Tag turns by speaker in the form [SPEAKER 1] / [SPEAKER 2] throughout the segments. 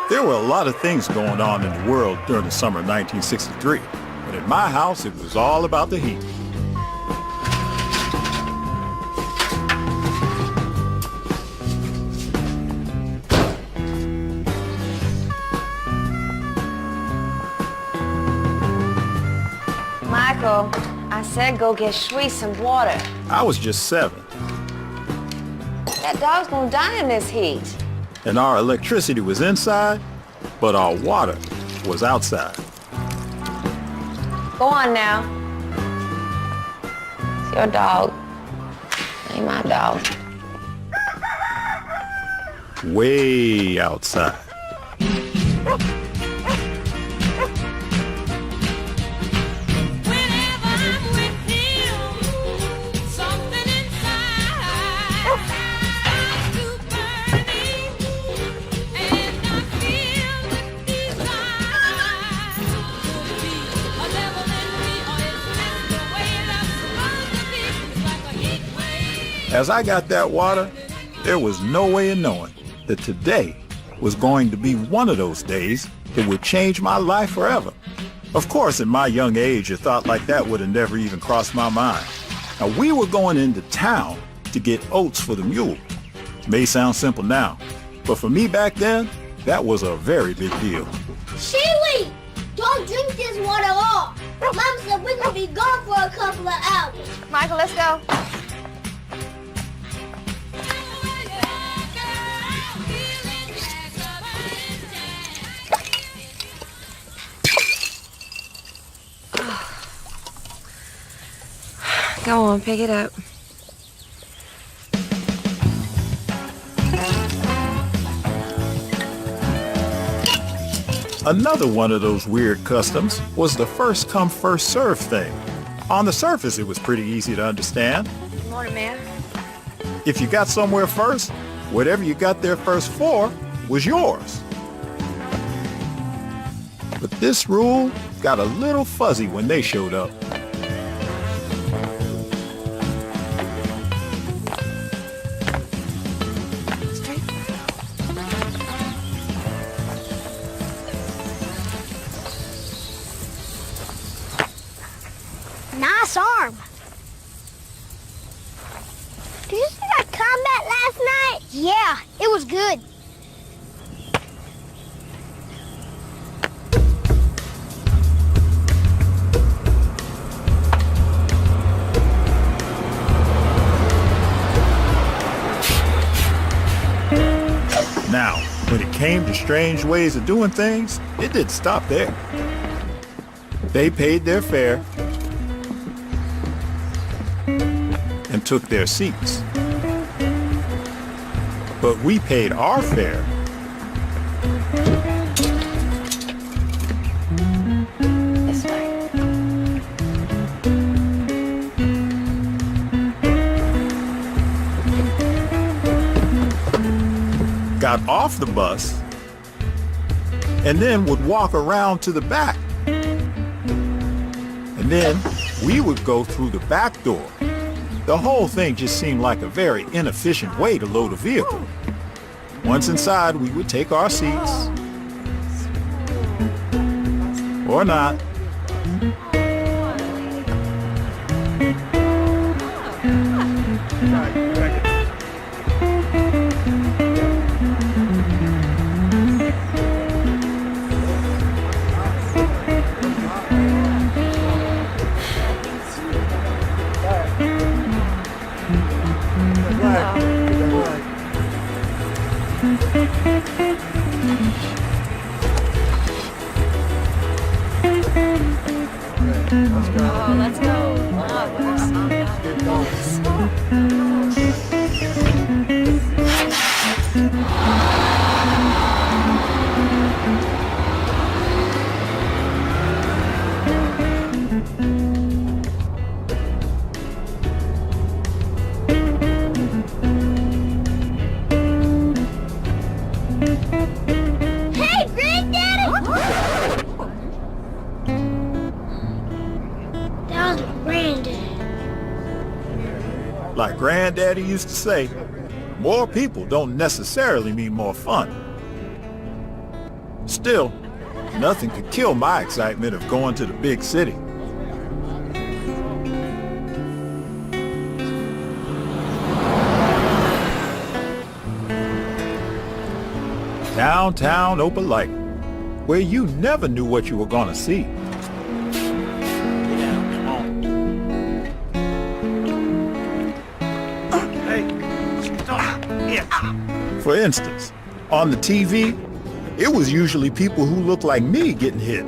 [SPEAKER 1] There were a lot of things going on in the world during the summer of 1963, but at my house it was all about the heat.
[SPEAKER 2] Michael, I said go get Shree some water.
[SPEAKER 1] I was just 7,
[SPEAKER 2] That dog's gonna die in this heat.
[SPEAKER 1] and our electricity was inside, but our water was outside.
[SPEAKER 2] Go on now. It's your dog. Ain't my dog.
[SPEAKER 1] Way outside. As I got that water, there was no way of knowing that today was going to be one of those days that would change my life forever. Of course, at my young age, a thought like that would have never even crossed my mind. Now, we were going into town to get oats for the mule. May sound simple now, but for me back then, that was a very big deal.
[SPEAKER 3] Sheely, don't drink this water off. Mom said we're gonna be gone for a couple of hours.
[SPEAKER 2] Michael, let's go. Go on, pick it up.
[SPEAKER 1] Another one of those weird customs was the first come first serve thing. On the surface, it was pretty easy to understand.
[SPEAKER 2] Good morning, man.
[SPEAKER 1] If you got somewhere first, whatever you got there first for was yours. But this rule got a little fuzzy when they showed up.
[SPEAKER 3] Nice arm. Did you see that combat last night? Yeah, it was good.
[SPEAKER 1] Now, when it came to strange ways of doing things, it didn't stop there. They paid their fare and took their seats. But we paid our fare
[SPEAKER 2] This way.
[SPEAKER 1] got off the bus, and then would walk around to the back. And then we would go through the back door. The whole thing just seemed like a very inefficient way to load a vehicle. Once inside, we would take our seats. Or not.
[SPEAKER 2] Oh, let's go.
[SPEAKER 3] Hey, Granddaddy! That was Granddaddy.
[SPEAKER 1] Like Granddaddy used to say, more people don't necessarily mean more fun. Still, nothing could kill my excitement of going to the big city. Downtown Opelika, where you never knew what you were going to see. For instance, on the TV, it was usually people who looked like me getting hit.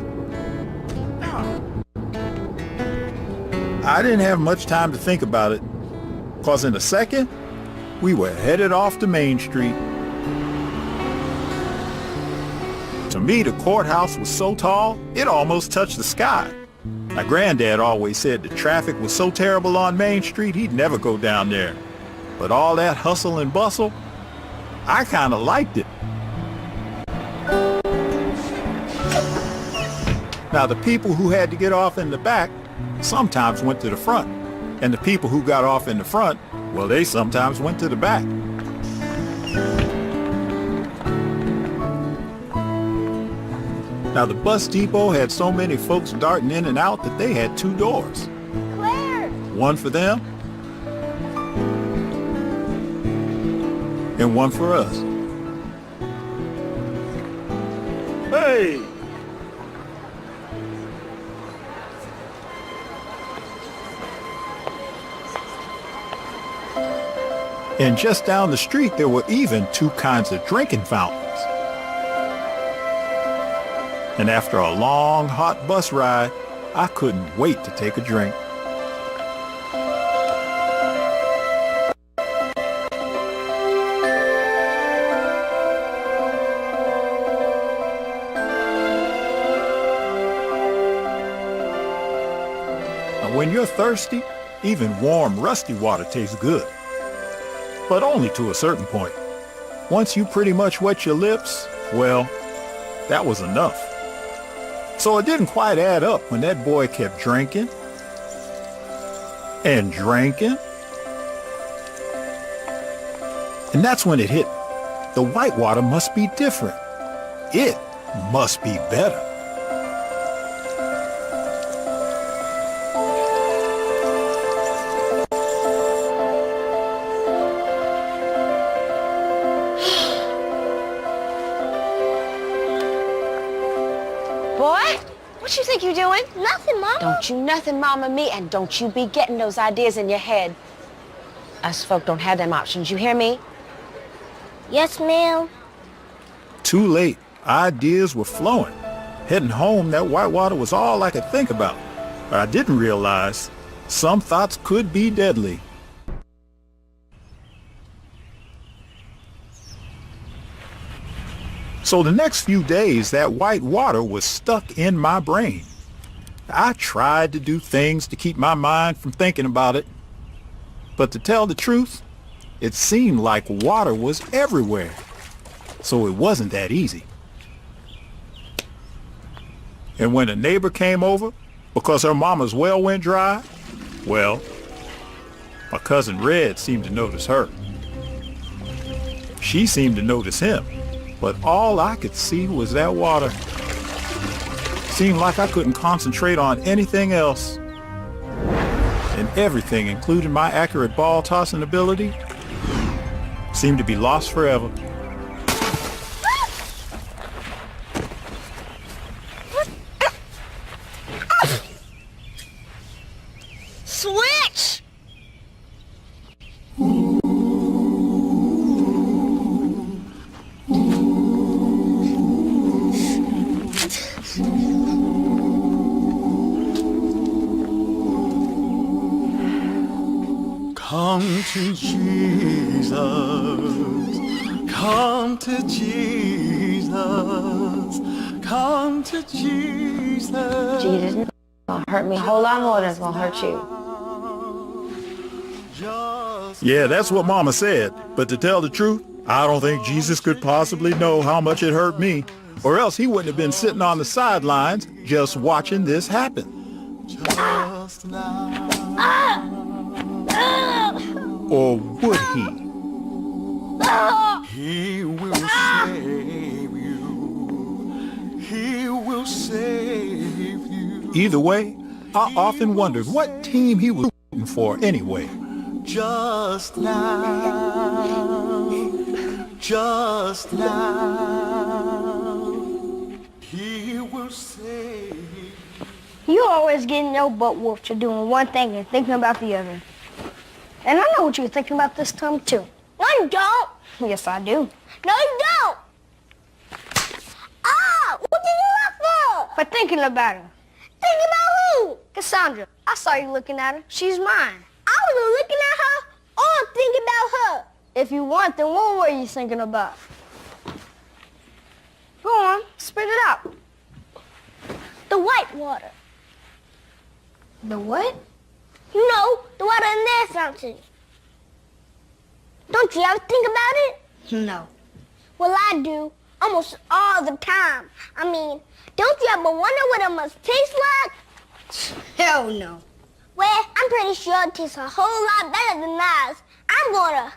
[SPEAKER 1] I didn't have much time to think about it, because in a second, we were headed off to Main Street. To me, the courthouse was so tall, it almost touched the sky. My granddad always said the traffic was so terrible on Main Street, he'd never go down there. But all that hustle and bustle, I kind of liked it. Now, the people who had to get off in the back sometimes went to the front. And the people who got off in the front, well, they sometimes went to the back. Now, the bus depot had so many folks darting in and out that they had 2 doors.
[SPEAKER 3] Where?
[SPEAKER 1] One for them and one for us. Hey! And just down the street, there were even 2 kinds of drinking fountains. And after a long, hot bus ride, I couldn't wait to take a drink. Now, when you're thirsty, even warm, rusty water tastes good. But only to a certain point. Once you pretty much wet your lips, well, that was enough. So it didn't quite add up when that boy kept drinking and drinking. And that's when it hit. The white water must be different. It must be better.
[SPEAKER 2] Boy, what you think you doing?
[SPEAKER 3] Nothing, Mama.
[SPEAKER 2] Don't you nothing, Mama, me, and don't you be getting those ideas in your head. Us folk don't have them options, you hear me?
[SPEAKER 3] Yes, ma'am.
[SPEAKER 1] Too late. Ideas were flowing. Heading home, that white water was all I could think about. But I didn't realize some thoughts could be deadly. So the next few days, that white water was stuck in my brain. I tried to do things to keep my mind from thinking about it. But to tell the truth, it seemed like water was everywhere. So it wasn't that easy. And when a neighbor came over because her mama's well went dry, well, my cousin Red seemed to notice her. She seemed to notice him. But all I could see was that water. Seemed like I couldn't concentrate on anything else. And everything, including my accurate ball tossing ability, seemed to be lost forever.
[SPEAKER 3] Switch!
[SPEAKER 4] Come to Jesus, come to Jesus, come to Jesus.
[SPEAKER 2] Jesus gonna hurt me a whole lot more than it's gonna hurt you.
[SPEAKER 1] Yeah, that's what Mama said. But to tell the truth, I don't think Jesus could possibly know how much it hurt me, or else he wouldn't have been sitting on the sidelines just watching this happen.
[SPEAKER 4] Just now.
[SPEAKER 1] Or would he?
[SPEAKER 4] He will save you. save you.
[SPEAKER 1] Either way, I often wondered what team he was rooting for anyway.
[SPEAKER 4] Just now, just now, he will save.
[SPEAKER 3] You always getting your butt whooped for doing one thing and thinking about the other. And I know what you're thinking about this time, too. No, you don't. Yes, I do. No, you don't. Ah, what did you laugh for? For thinking about her. Think about who? Cassandra. I saw you looking at her. She's mine. I wasn't looking at her or thinking about her. If you want, then what were you thinking about? Go on, spit it out. The white water. The what? You know, the water in their fountain. Don't you ever think about it? No. Well, I do. Almost all the time. I mean, don't you ever wonder what it must taste like? Hell no. Well, I'm pretty sure it tastes a whole lot better than ours. I'm gonna...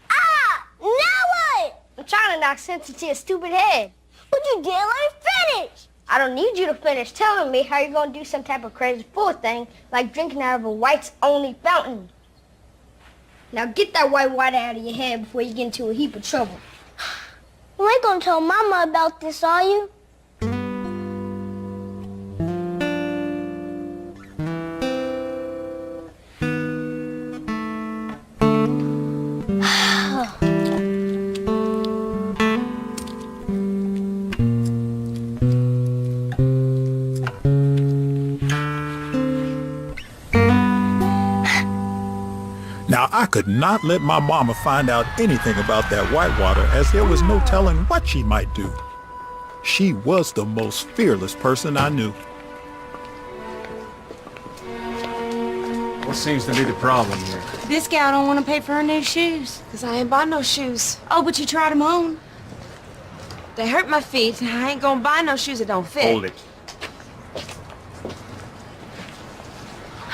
[SPEAKER 3] Ah! Now what? I'm trying to knock sense into your stupid head. But you didn't let me finish. I don't need you to finish telling me how you're gonna do some type of crazy fool thing like drinking out of a whites-only fountain. Now get that white water out of your head before you get into a heap of trouble. You ain't gonna tell Mama about this, are you?
[SPEAKER 1] Now, I could not let my mama find out anything about that white water, as there was no telling what she might do. She was the most fearless person I knew.
[SPEAKER 5] What seems to be the problem here?
[SPEAKER 6] This gal don't want to pay for her new shoes.
[SPEAKER 2] 'Cause I ain't bought no shoes.
[SPEAKER 6] Oh, but you tried them on.
[SPEAKER 2] They hurt my feet. I ain't gonna buy no shoes that don't fit.
[SPEAKER 5] Hold it.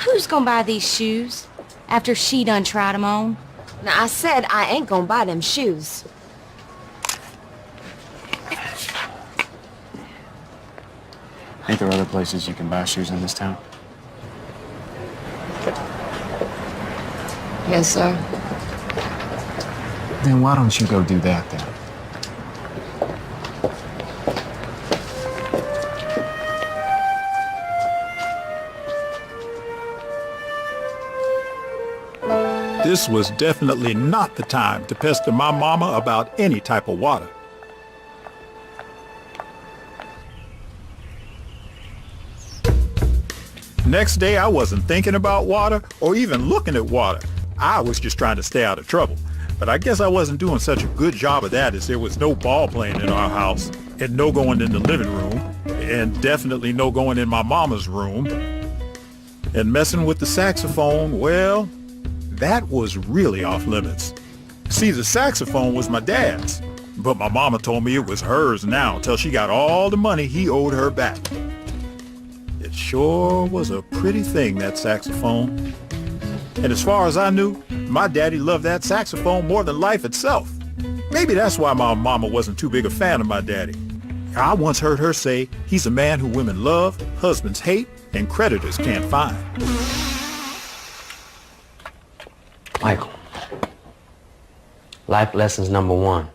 [SPEAKER 6] Who's gonna buy these shoes after she done tried them on?
[SPEAKER 2] Now, I said I ain't gonna buy them shoes.
[SPEAKER 5] Ain't there other places you can buy shoes in this town?
[SPEAKER 2] Yes, sir.
[SPEAKER 5] Then why don't you go do that then?
[SPEAKER 1] This was definitely not the time to pester my mama about any type of water. Next day, I wasn't thinking about water or even looking at water. I was just trying to stay out of trouble. But I guess I wasn't doing such a good job of that, as there was no ball playing in our house, and no going in the living room, and definitely no going in my mama's room. And messing with the saxophone, well, that was really off limits. See, the saxophone was my dad's, but my mama told me it was hers now till she got all the money he owed her back. It sure was a pretty thing, that saxophone. And as far as I knew, my daddy loved that saxophone more than life itself. Maybe that's why my mama wasn't too big a fan of my daddy. I once heard her say he's a man who women love, husbands hate, and creditors can't find.
[SPEAKER 7] Michael, life lessons number 1.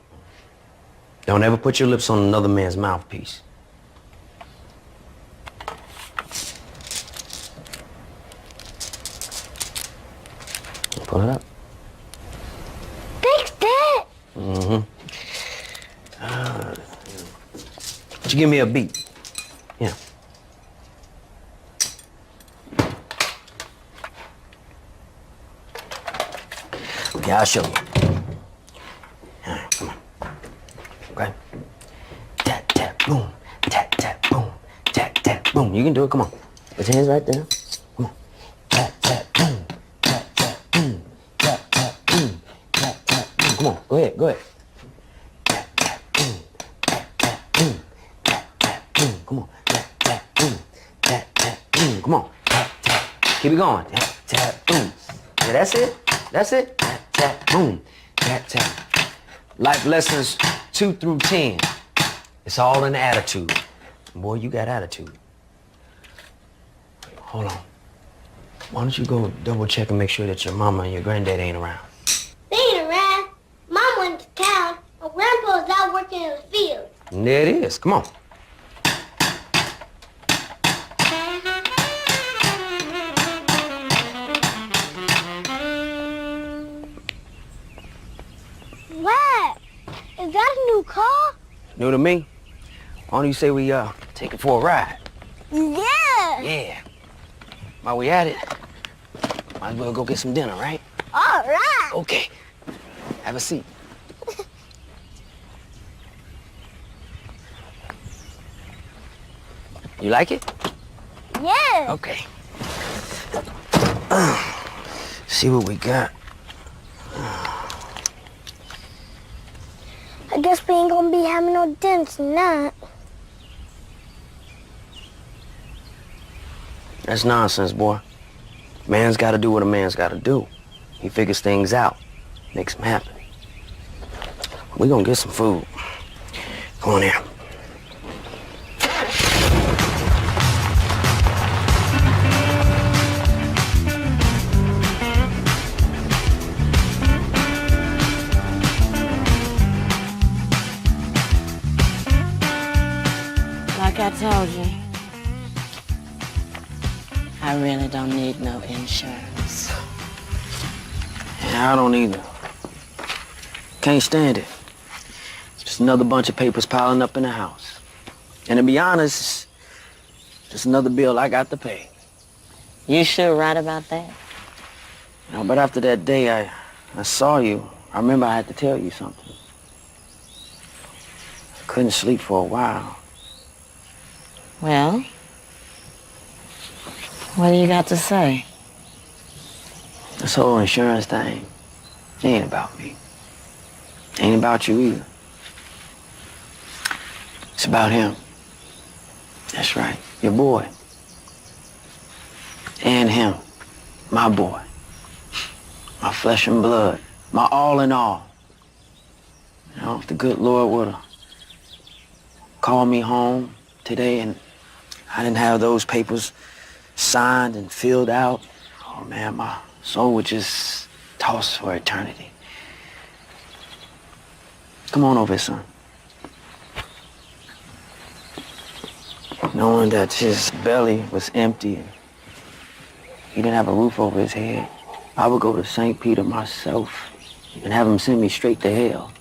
[SPEAKER 7] Don't ever put your lips on another man's mouthpiece. Pull it up.
[SPEAKER 3] Thanks, Dad.
[SPEAKER 7] Mm-hmm. Would you give me a beat? Yeah. Okay, I'll show you. All right, come on. Okay. Tap, tap, boom. Tap, tap, boom. Tap, tap, boom. You can do it. Come on. Put your hands right there. Come on. Tap, tap, boom. Tap, tap, boom. Tap, tap, boom. Tap, tap, boom. Come on. Go ahead. Go ahead. Tap, tap, boom. Tap, tap, boom. Tap, tap, boom. Come on. Tap, tap, boom. Tap, tap, boom. Come on. Tap, tap. Keep it going. Tap, tap, boom. Yeah, that's it. That's it. Tap, tap, boom. Tap, tap. Life lessons 2 through 10. It's all in the attitude. Boy, you got attitude. Hold on. Why don't you go double check and make sure that your mama and your granddad ain't around?
[SPEAKER 3] They ain't around. Mom went to town, and Grandpa's out working in the field.
[SPEAKER 7] And there it is. Come on.
[SPEAKER 3] What? Is that a new car?
[SPEAKER 7] New to me? Why don't you say we take it for a ride?
[SPEAKER 3] Yeah.
[SPEAKER 7] Yeah. While we at it, might as well go get some dinner, right?
[SPEAKER 3] All right.
[SPEAKER 7] Okay. Have a seat. You like it?
[SPEAKER 3] Yeah.
[SPEAKER 7] Okay. See what we got.
[SPEAKER 3] I guess we ain't gonna be having no dinner tonight.
[SPEAKER 7] That's nonsense, boy. Man's gotta do what a man's gotta do. He figures things out, makes them happen. We gonna get some food. Come on here.
[SPEAKER 2] Like I told you, I really don't need no insurance.
[SPEAKER 7] Yeah, I don't either. Can't stand it. Just another bunch of papers piling up in the house. And to be honest, just another bill I got to pay.
[SPEAKER 2] You sure right about that?
[SPEAKER 7] You know, but after that day I saw you, I remember I had to tell you something. I couldn't sleep for a while.
[SPEAKER 2] Well, what do you got to say?
[SPEAKER 7] This whole insurance thing, it ain't about me. Ain't about you either. It's about him. That's right, your boy. And him, my boy. My flesh and blood, my all in all. You know, if the good Lord would've called me home today and I didn't have those papers signed and filled out, oh man, my soul would just toss for eternity. Come on over, son. Knowing that his belly was empty and he didn't have a roof over his head, I would go to St. Peter myself and have him send me straight to hell.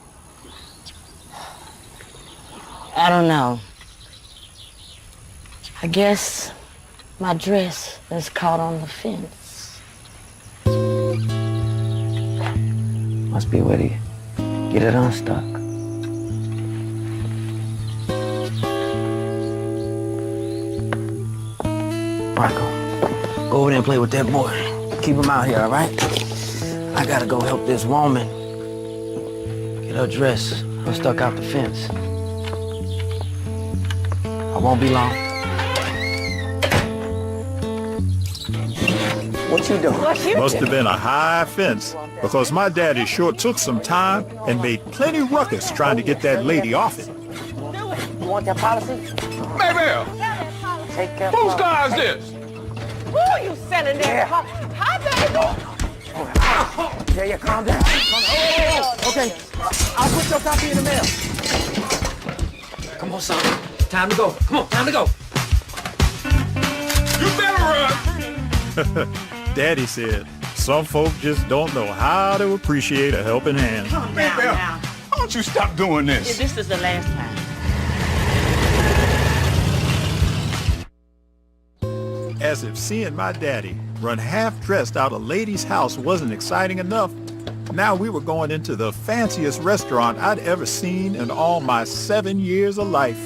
[SPEAKER 2] I don't know. I guess my dress is caught on the fence.
[SPEAKER 7] Must be where to get it unstuck. All right, go over there and play with that boy. Keep him out here, all right? I gotta go help this woman get her dress unstuck out the fence. I won't be long. What you doing?
[SPEAKER 1] Must have been a high fence because my daddy sure took some time and made plenty ruckus trying to get that lady off it.
[SPEAKER 7] You want that policy?
[SPEAKER 8] Baby,
[SPEAKER 7] Take care.
[SPEAKER 8] whose car is this?
[SPEAKER 2] Who are you sending there? Hi, baby.
[SPEAKER 7] Yeah, calm down. Oh, okay. I'll put your copy in the mail. Come on, son. Time to go. Come on, time to go.
[SPEAKER 8] You better run.
[SPEAKER 1] Daddy said, some folk just don't know how to appreciate a helping hand.
[SPEAKER 8] Baby, why don't you stop doing this?
[SPEAKER 2] This is the last time.
[SPEAKER 1] As if seeing my daddy run half-dressed out a lady's house wasn't exciting enough, now we were going into the fanciest restaurant I'd ever seen in all my 7 years of life.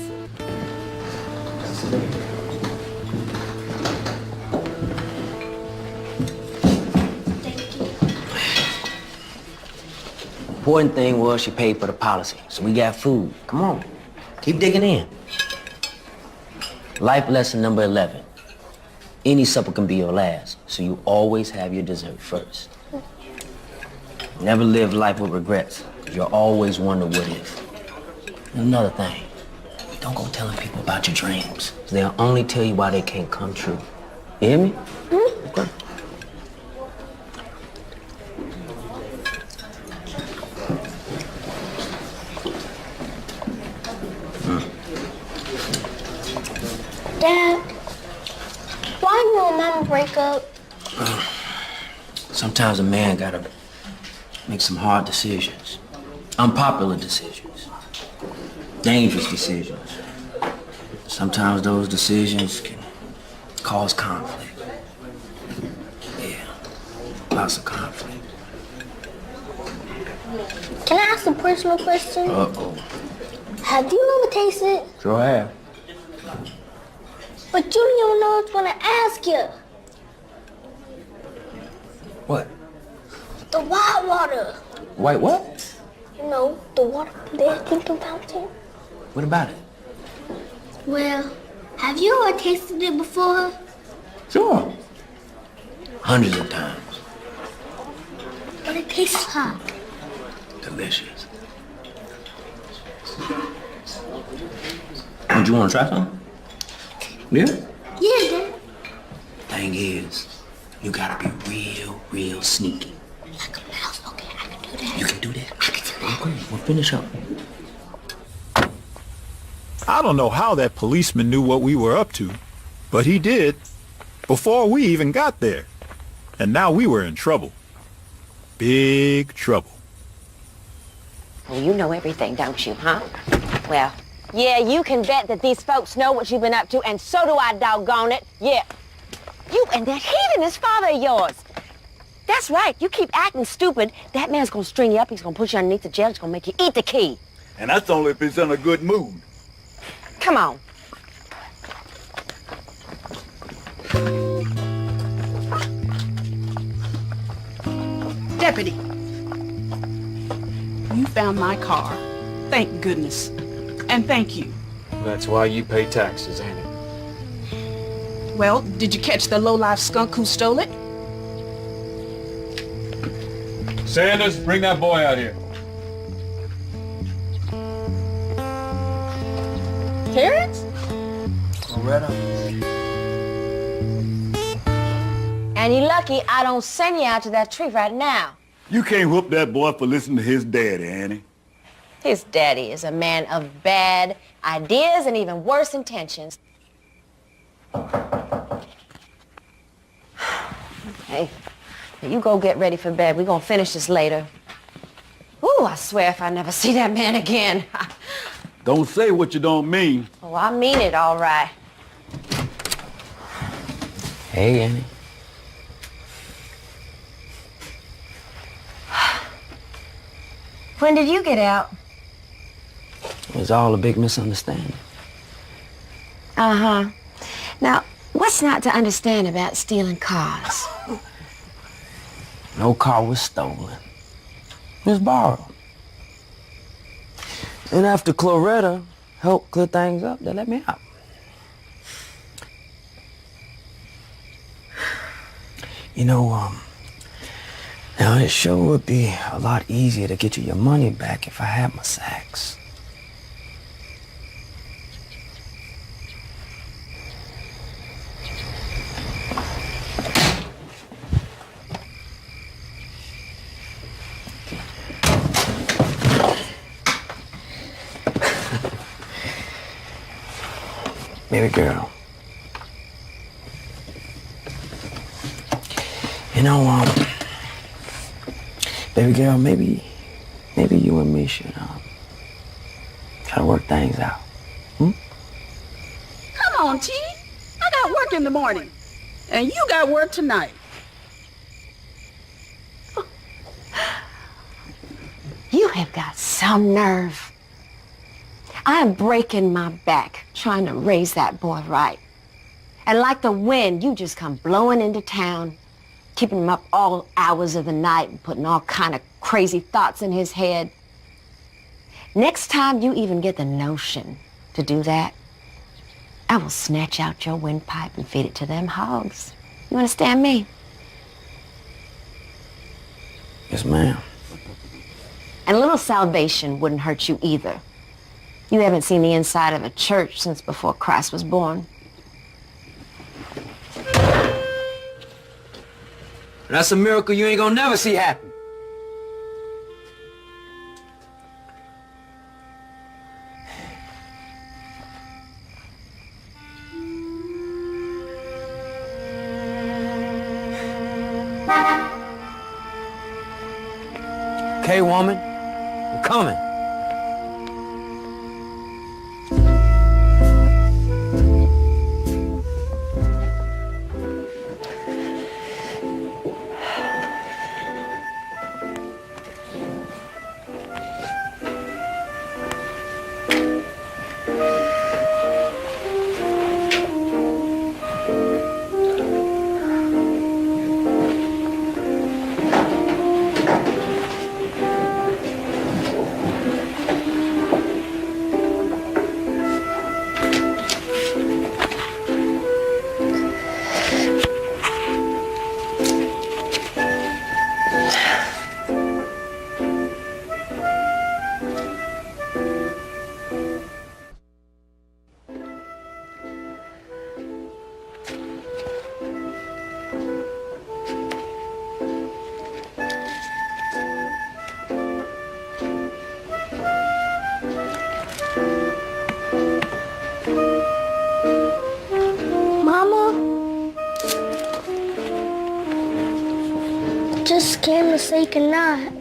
[SPEAKER 7] Important thing was she paid for the policy, so we got food. Come on, keep digging in. Life lesson number 11. Any supper can be your last, so you always have your dessert first. Never live life with regrets, 'cause you'll always wonder what if. And another thing, don't go telling people about your dreams. They'll only tell you why they can't come true. You hear me? Okay.
[SPEAKER 3] Dad, why you and Mama break up?
[SPEAKER 7] Sometimes a man gotta make some hard decisions. Unpopular decisions. Dangerous decisions. Sometimes those decisions can cause conflict. Yeah, lots of conflict.
[SPEAKER 3] Can I ask a personal question?
[SPEAKER 7] Uh-oh.
[SPEAKER 3] Have you ever tasted?
[SPEAKER 7] Sure have.
[SPEAKER 3] But you don't even know what I was gonna ask you.
[SPEAKER 7] What?
[SPEAKER 3] The white water.
[SPEAKER 7] White what?
[SPEAKER 3] You know, the water there drinking fountain.
[SPEAKER 7] What about it?
[SPEAKER 3] Well, have you ever tasted it before?
[SPEAKER 7] Sure. Hundreds of times.
[SPEAKER 3] But it tastes like.
[SPEAKER 7] Delicious. Would you want to try some? Yeah?
[SPEAKER 3] Yeah, Dad.
[SPEAKER 7] Thing is, you gotta be real sneaky.
[SPEAKER 3] Like a mouse. Okay, I can do that.
[SPEAKER 7] You can do that?
[SPEAKER 3] I can do that.
[SPEAKER 7] Okay, well finish up.
[SPEAKER 1] I don't know how that policeman knew what we were up to, but he did before we even got there. And now we were in trouble. Big trouble.
[SPEAKER 2] Well, you know everything, don't you, huh? Well, yeah, you can bet that these folks know what you've been up to, and so do I, doggone it. Yeah. You and that heathenist father of yours. That's right. You keep acting stupid, that man's gonna string you up, he's gonna put you underneath the jail, he's gonna make you eat the key.
[SPEAKER 8] And that's only if he's in a good mood.
[SPEAKER 2] Come on.
[SPEAKER 9] Deputy, you found my car. Thank goodness. And thank you.
[SPEAKER 5] That's why you pay taxes, ain't it?
[SPEAKER 9] Well, did you catch the low-life skunk who stole it?
[SPEAKER 8] Sanders, bring that boy out here.
[SPEAKER 2] Terrence?
[SPEAKER 7] Loretta.
[SPEAKER 2] And you're lucky I don't send you out to that tree right now.
[SPEAKER 8] You can't whoop that boy for listening to his daddy, Annie.
[SPEAKER 2] His daddy is a man of bad ideas and even worse intentions. Hey, you go get ready for bed. We're gonna finish this later. Ooh, I swear if I never see that man again.
[SPEAKER 8] Don't say what you don't mean.
[SPEAKER 2] Oh, I mean it all right.
[SPEAKER 7] Hey, Annie.
[SPEAKER 2] When did you get out?
[SPEAKER 7] It was all a big misunderstanding.
[SPEAKER 2] Uh-huh. Now, what's not to understand about stealing cars?
[SPEAKER 7] No car was stolen. It was borrowed. And after Cloretta helped clear things up, they let me out. You know, now it sure would be a lot easier to get you your money back if I had my sacks. Baby girl. You know, baby girl, maybe you and me should, try to work things out.
[SPEAKER 9] Come on, T. I got work in the morning. And you got work tonight.
[SPEAKER 2] You have got some nerve. I am breaking my back trying to raise that boy right. And like the wind, you just come blowing into town, keeping him up all hours of the night and putting all kind of crazy thoughts in his head. Next time you even get the notion to do that, I will snatch out your windpipe and feed it to them hogs. You understand me?
[SPEAKER 7] Yes, ma'am.
[SPEAKER 2] And a little salvation wouldn't hurt you either. You haven't seen the inside of a church since before Christ was born.
[SPEAKER 7] That's a miracle you ain't gonna never see happen. Okay, woman, I'm coming.
[SPEAKER 3] Just came to say goodnight.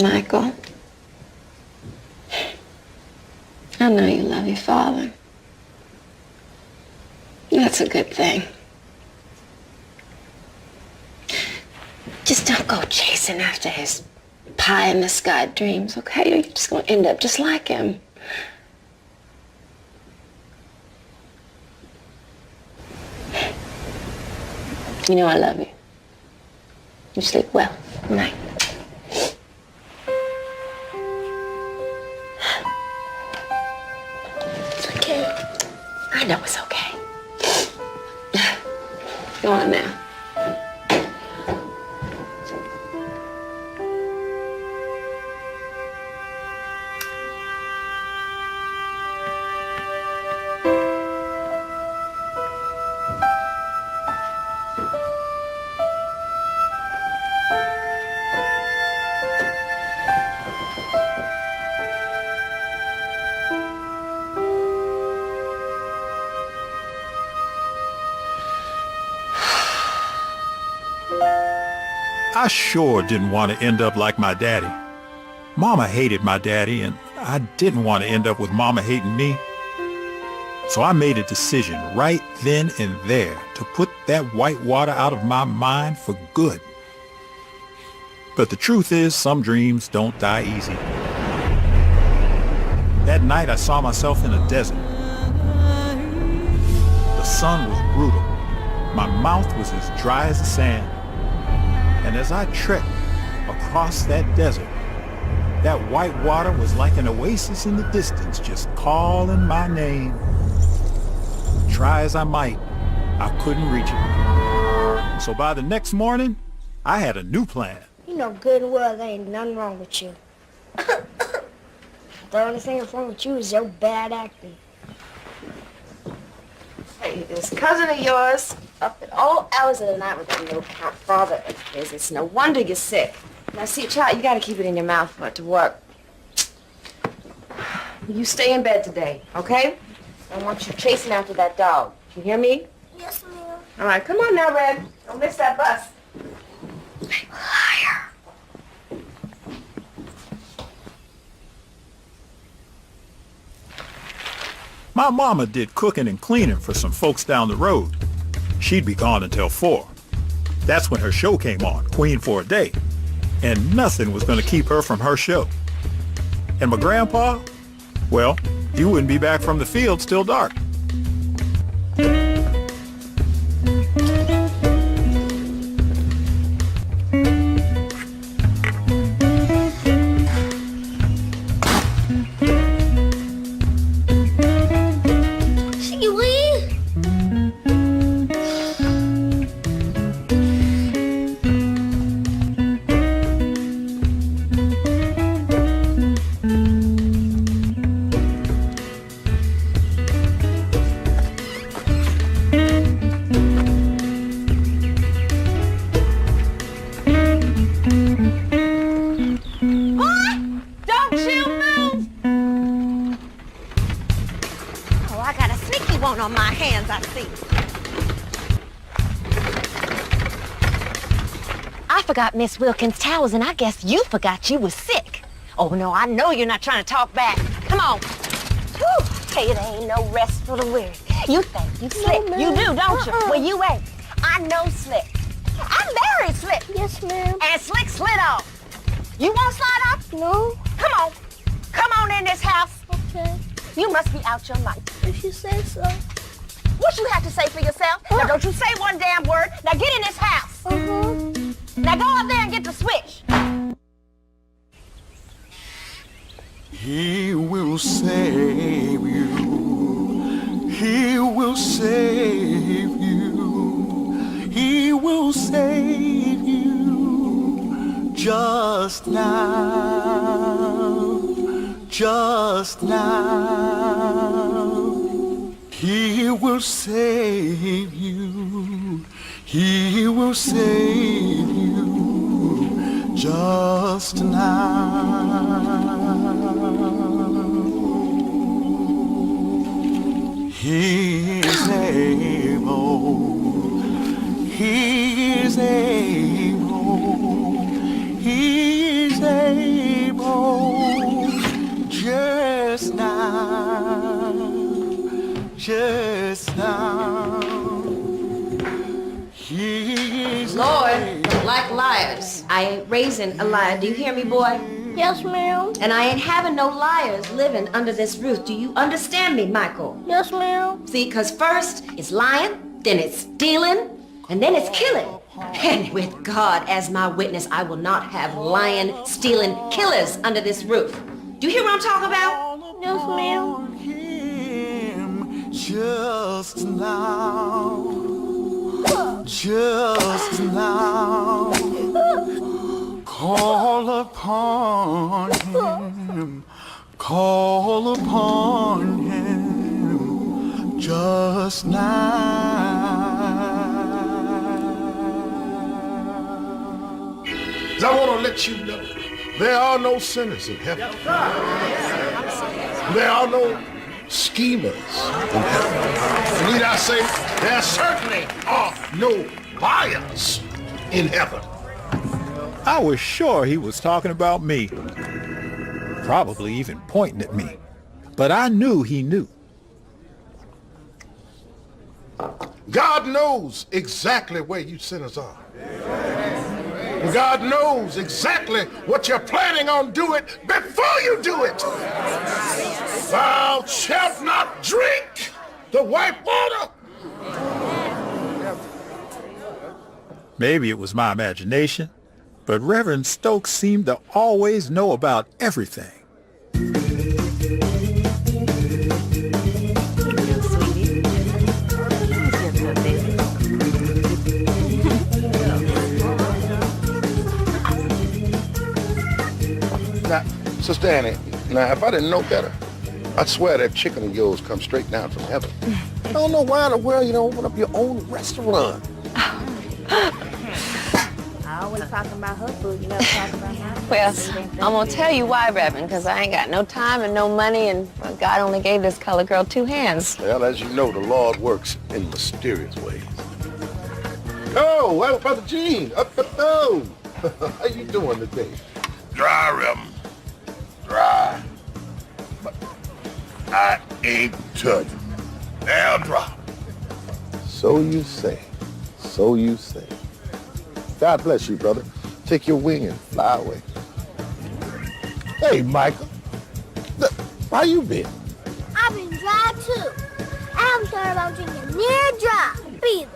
[SPEAKER 2] Michael, I know you love your father. That's a good thing. Just don't go chasing after his pie-in-the-sky dreams, okay? You're just gonna end up just like him. You know I love you. You sleep well. Good night.
[SPEAKER 3] It's okay.
[SPEAKER 2] I know it's okay. Go on now.
[SPEAKER 1] I sure didn't want to end up like my daddy. Mama hated my daddy, and I didn't want to end up with Mama hating me. So I made a decision right then and there to put that white water out of my mind for good. But the truth is, some dreams don't die easy. That night I saw myself in a desert. The sun was brutal. My mouth was as dry as the sand. And as I trekked across that desert, that white water was like an oasis in the distance, just calling my name. Try as I might, I couldn't reach it. So by the next morning, I had a new plan.
[SPEAKER 3] You know good and well there ain't nothing wrong with you. The only thing that's wrong with you is your bad acting.
[SPEAKER 2] Hey, this cousin of yours up at all hours of the night with that no-count father of his. It's no wonder you're sick. Now, see, child, you gotta keep it in your mouth for it to work. You stay in bed today, okay? I want you chasing after that dog. You hear me?
[SPEAKER 3] Yes, ma'am.
[SPEAKER 2] All right, come on now, Red. Don't miss that bus. Liar.
[SPEAKER 1] My mama did cooking and cleaning for some folks down the road. She'd be gone until 4. That's when her show came on, Queen for a Day. And nothing was going to keep her from her show. And my grandpa, well, he wouldn't be back from the fields till dark.
[SPEAKER 2] down on my hands, I see. I forgot Miss Wilkins' towels, and I guess you forgot you was sick. Oh, no, I know you're not trying to talk back. Come on. Whew. Hey, there ain't no rest for the weary. You think you slick.
[SPEAKER 3] No,
[SPEAKER 2] you do, don't you? Well, you ain't. I know Slick. I'm very Slick.
[SPEAKER 3] Yes, ma'am.
[SPEAKER 2] And Slick slid off. You won't slide off?
[SPEAKER 3] No.
[SPEAKER 2] Come on. Come on in this house.
[SPEAKER 3] Okay.
[SPEAKER 2] You must be out your mind.
[SPEAKER 3] If you say so.
[SPEAKER 2] What you have to say for yourself? Now, don't you say one damn word. Now, get in this house. Now, go up there and get the switch.
[SPEAKER 4] He will save you. He will save you. He will save you. Just now. Just now. He will save you. He will save you. Just now. He is able, He is able, He is able, just now, just now. He is
[SPEAKER 2] Lord,
[SPEAKER 4] able.
[SPEAKER 2] like liars. I ain't raising a liar. Do you hear me, boy?
[SPEAKER 3] Yes, ma'am.
[SPEAKER 2] And I ain't having no liars living under this roof. Do you understand me, Michael?
[SPEAKER 3] Yes, ma'am.
[SPEAKER 2] See, because first it's lying, then it's stealing, and then it's killing. And with God as my witness, I will not have lying, stealing killers under this roof. Do you hear what I'm talking about?
[SPEAKER 3] Yes, ma'am.
[SPEAKER 4] Him just now, just now. Call upon him, call upon him just now.
[SPEAKER 10] I want to let you know, there are no sinners in heaven. There are no schemers in heaven. And need I say, there certainly are no liars in heaven.
[SPEAKER 1] I was sure he was talking about me, probably even pointing at me, but I knew he knew.
[SPEAKER 10] God knows exactly where you sinners are. And God knows exactly what you're planning on doing before you do it. Thou shalt not drink the white water.
[SPEAKER 1] Maybe it was my imagination, but Reverend Stokes seemed to always know about everything.
[SPEAKER 10] Now, Sister Annie, now if I didn't know better, I'd swear that chicken of yours comes straight down from heaven. I don't know why in the world you don't open up your own restaurant.
[SPEAKER 3] I always talking about her food, you never talk about mine.
[SPEAKER 2] Well, I'm going to tell you why, Reverend, because I ain't got no time and no money, and God only gave this colored girl 2 hands.
[SPEAKER 10] Well, as you know, the Lord works in mysterious ways. Oh, well, Brother Gene, up. How you doing today? Dry, Reverend. Dry. But I ain't touching. Now drop. So you say. So you say. God bless you, brother. Take your wing and fly away. Hey, Michael. Look, how you been?
[SPEAKER 3] I've been dry, too. I haven't thought about drinking near dry, either.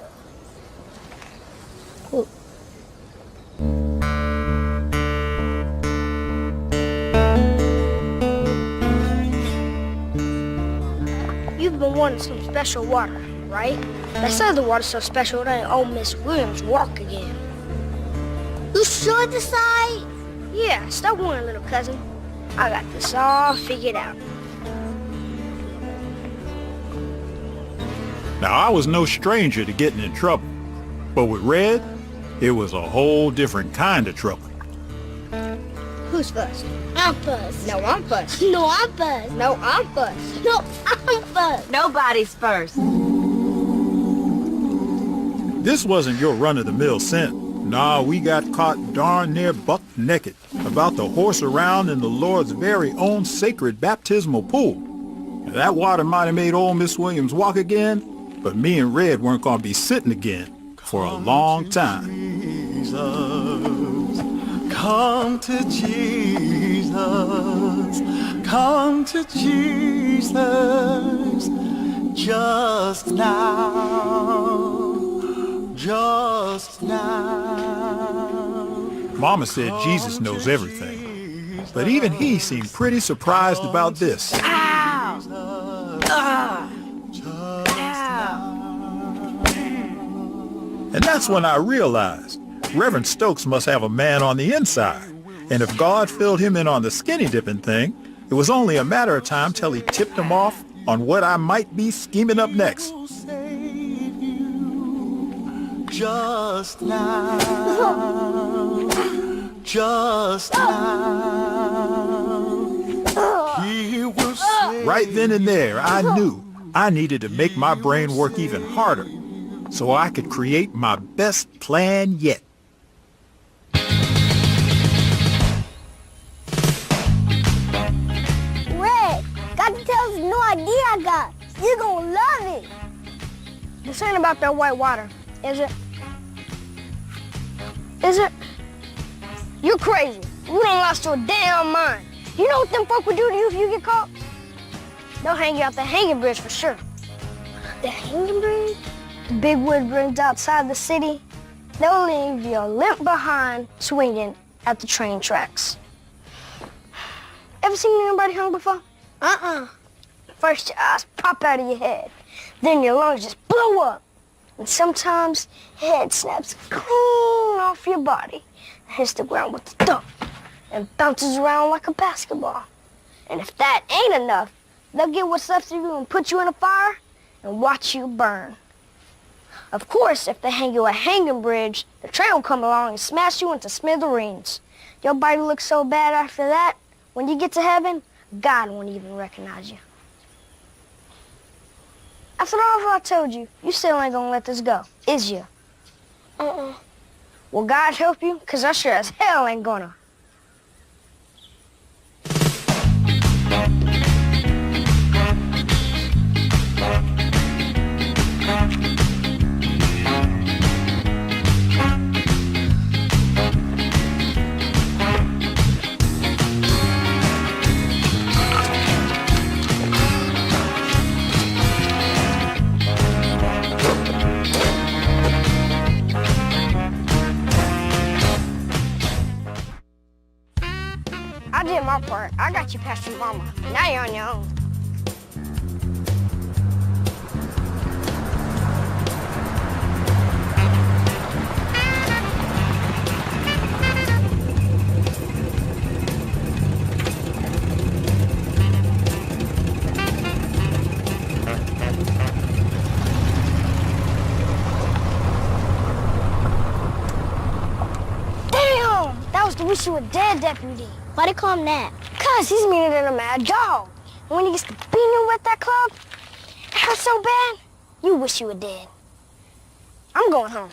[SPEAKER 3] You've been wanting some special water, right? They said the water's so special it ain't old Miss Williams' walk again. You sure decide? Yeah, stop worrying, little cousin. I got this all figured out.
[SPEAKER 1] Now, I was no stranger to getting in trouble, but with Red, it was a whole different kind of trouble.
[SPEAKER 3] Who Who's first? I'm first. No, I'm first. No, I'm first. No, I'm first. No, I'm first.
[SPEAKER 6] Nobody's first.
[SPEAKER 1] This wasn't your run-of-the-mill scent. Nah, we got caught darn near buck naked, about to horse around in the Lord's very own sacred baptismal pool. And that water might have made old Miss Williams walk again, but me and Red weren't going to be sitting again for a long time.
[SPEAKER 4] Jesus, come to Jesus, come to Jesus, just now, just now.
[SPEAKER 1] Mama said Jesus knows everything, but even he seemed pretty surprised about this. And that's when I realized Reverend Stokes must have a man on the inside. And if God filled him in on the skinny dipping thing, it was only a matter of time till he tipped him off on what I might be scheming up next.
[SPEAKER 4] Just now, just now, he will save.
[SPEAKER 1] Right then and there, I knew I needed to make my brain work even harder so I could create my best plan yet.
[SPEAKER 3] Red, got to tell us a new idea I got. You're gonna love it. This ain't about that white water, is it? Is it? You're crazy. You done lost your damn mind. You know what them folk would do to you if you get caught? They'll hang you out the hanging bridge for sure. The hanging bridge? The big wood bridge outside the city. They'll leave you limp behind swinging at the train tracks. Ever seen anybody hung before? First your eyes pop out of your head. Then your lungs just blow up. And sometimes your head snaps clean off your body and hits the ground with a thump and bounces around like a basketball. And if that ain't enough, they'll get what's left of you and put you in a fire and watch you burn. Of course, if they hang you a hanging bridge, the train will come along and smash you into smithereens. Your body looks so bad after that, when you get to heaven, God won't even recognize you. After all I told you, you still ain't gonna let this go, is you? Well, God help you, because I sure as hell ain't gonna. I did my part. I got you past your mama. Now you're on your own. Damn! That was the wish you were dead deputy. Why they call him that? Cause he's meaner than a mad dog. And when he gets to beating you with that club, it hurts so bad, you wish you were dead. I'm going home.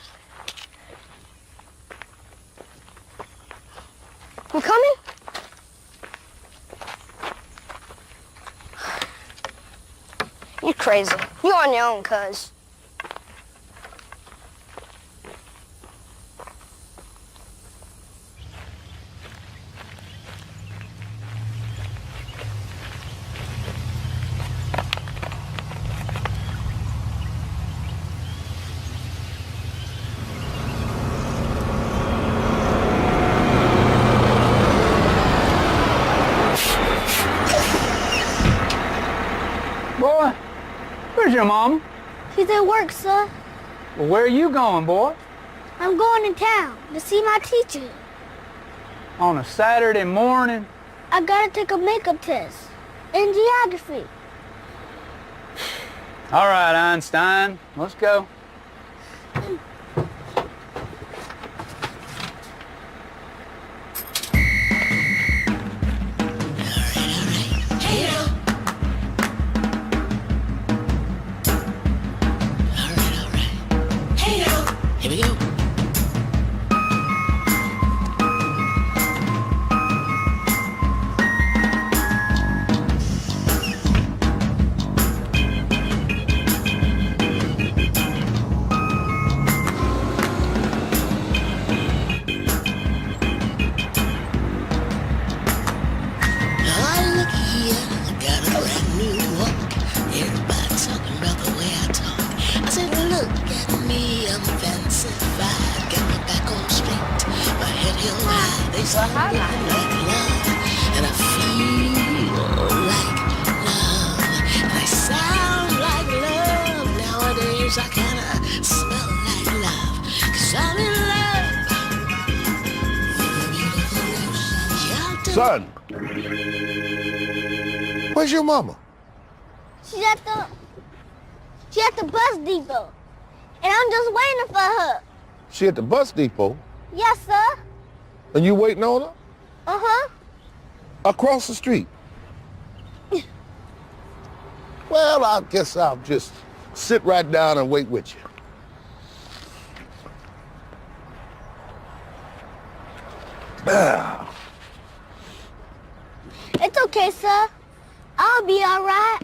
[SPEAKER 3] You coming? You're crazy. You on your own, cuz.
[SPEAKER 11] Boy, where's your mom?
[SPEAKER 3] She's at work, sir.
[SPEAKER 11] Well, where are you going, boy?
[SPEAKER 3] I'm going in town to see my teacher.
[SPEAKER 11] On a Saturday morning?
[SPEAKER 3] I gotta take a makeup test in geography.
[SPEAKER 11] All right, Einstein, let's go.
[SPEAKER 12] me, I'm fancified. Got my back on straight, my head held high. They say I'm like love, and I feel like love, and I sound like love. Nowadays I kinda smell like love, 'cause I'm in love with a beautiful
[SPEAKER 10] Son, where's your mama?
[SPEAKER 3] She's at the bus depot. And I'm just waiting for her.
[SPEAKER 10] She at the bus depot?
[SPEAKER 3] Yes, sir.
[SPEAKER 10] And you waiting on her?
[SPEAKER 3] Uh-huh.
[SPEAKER 10] Across the street? Well, I guess I'll just sit right down and wait with you.
[SPEAKER 3] It's okay, sir. I'll be all right.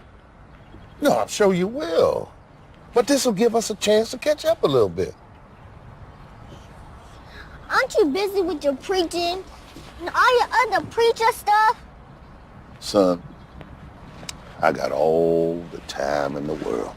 [SPEAKER 10] No, I'm sure you will. But this will give us a chance to catch up a little bit.
[SPEAKER 3] Aren't you busy with your preaching and all your other preacher stuff?
[SPEAKER 10] Son, I got all the time in the world.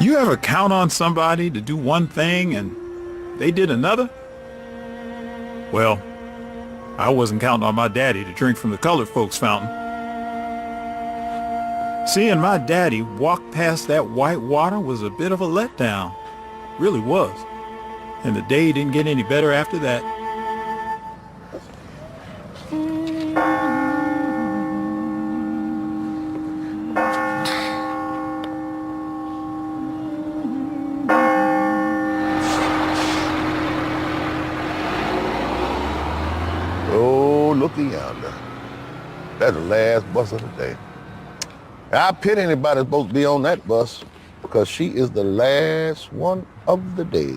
[SPEAKER 1] You ever count on somebody to do one thing and they did another? Well, I wasn't counting on my daddy to drink from the colored folks' fountain. Seeing my daddy walk past that white water was a bit of a letdown. Really was. And the day didn't get any better after that.
[SPEAKER 10] Oh, looky yonder. That's the last bus of the day. I pity anybody that's supposed to be on that bus, because she is the last one of the day.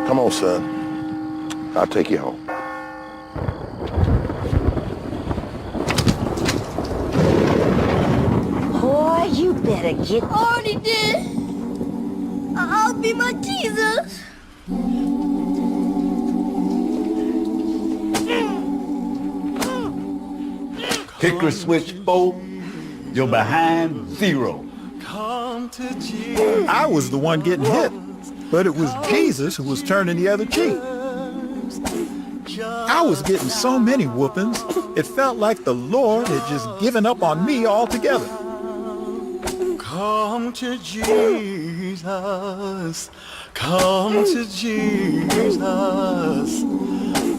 [SPEAKER 10] Come on, son. I'll take you home.
[SPEAKER 2] Boy, you better get...
[SPEAKER 3] I already did. I'll be my Jesus.
[SPEAKER 8] Hickory switch 4, you're behind 0.
[SPEAKER 1] I was the one getting hit, but it was Jesus who was turning the other cheek. I was getting so many whoopings, it felt like the Lord had just given up on me altogether.
[SPEAKER 4] Come to Jesus, come to Jesus,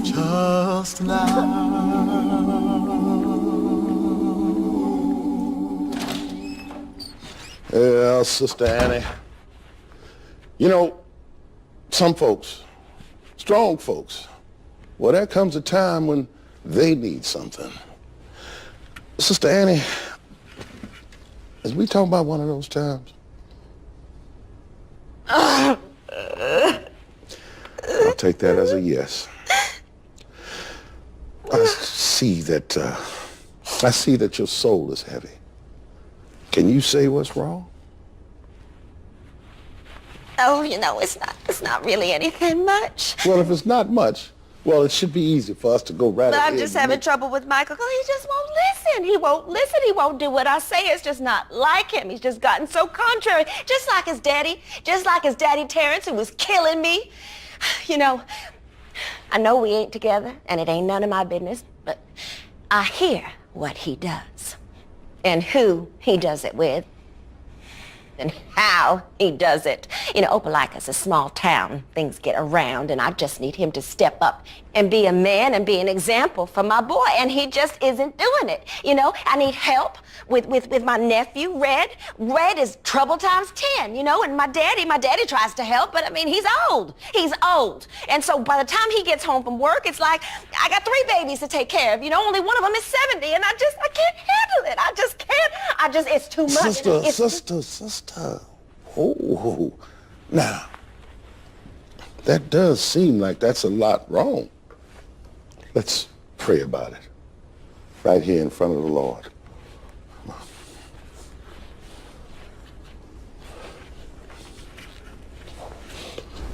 [SPEAKER 4] just now.
[SPEAKER 10] Well, Sister Annie, you know, some folks, strong folks, well, there comes a time when they need something. Sister Annie, is we talking about one of those times? I'll take that as a yes. I see that your soul is heavy. Can you say what's wrong?
[SPEAKER 2] Oh, you know, it's not really anything much.
[SPEAKER 10] Well, if it's not much, well, it should be easy for us to go right
[SPEAKER 2] But
[SPEAKER 10] ahead.
[SPEAKER 2] I'm just having trouble with Michael because he just won't listen. He won't listen. He won't do what I say. It's just not like him. He's just gotten so contrary. Just like his daddy Terrence, who was killing me. You know, I know we ain't together, and it ain't none of my business, but I hear what he does and who he does it with. and how he does it. You know, Opelika's a small town. Things get around, and I just need him to step up and be a man and be an example for my boy, and he just isn't doing it. You know, I need help with my nephew, Red. Red is trouble times 10, you know, and my daddy tries to help, but I mean, he's old. He's old. And so by the time he gets home from work, it's like, I got 3 babies to take care of, you know, only one of them is 70, and I can't handle it. I just can't. It's too much.
[SPEAKER 10] Sister. Oh, now, that does seem like that's a lot wrong. Let's pray about it right here in front of the Lord.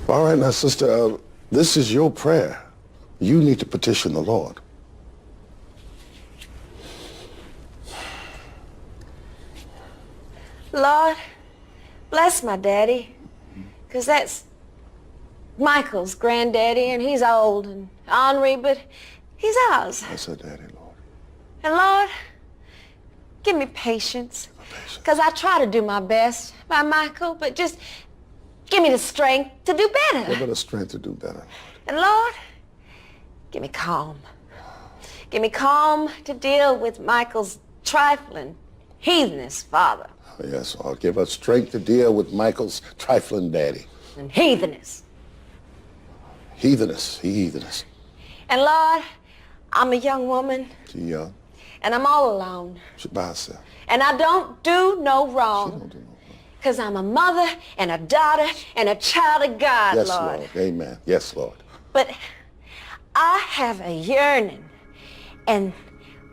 [SPEAKER 10] All right, now, sister, this is your prayer. You need to petition the Lord.
[SPEAKER 2] Lord, bless my daddy, because that's Michael's granddaddy, and he's old and ornery, but he's ours.
[SPEAKER 10] Bless her daddy, Lord.
[SPEAKER 2] And Lord, give me patience, because I try to do my best by Michael, but just give me the strength to do better.
[SPEAKER 10] Give her the strength to do better.
[SPEAKER 2] And Lord, give me calm. Give me calm to deal with Michael's trifling, heathenish father.
[SPEAKER 10] Yes, Lord. Give her strength to deal with Michael's trifling daddy.
[SPEAKER 2] And heathenish.
[SPEAKER 10] Heathenish.
[SPEAKER 2] And Lord, I'm a young woman.
[SPEAKER 10] She young.
[SPEAKER 2] And I'm all alone.
[SPEAKER 10] She by herself.
[SPEAKER 2] And I don't do no wrong.
[SPEAKER 10] She don't do no wrong.
[SPEAKER 2] Because I'm a mother and a daughter and a child of God,
[SPEAKER 10] Yes,
[SPEAKER 2] Lord.
[SPEAKER 10] Lord. Amen. Yes, Lord.
[SPEAKER 2] But I have a yearning, and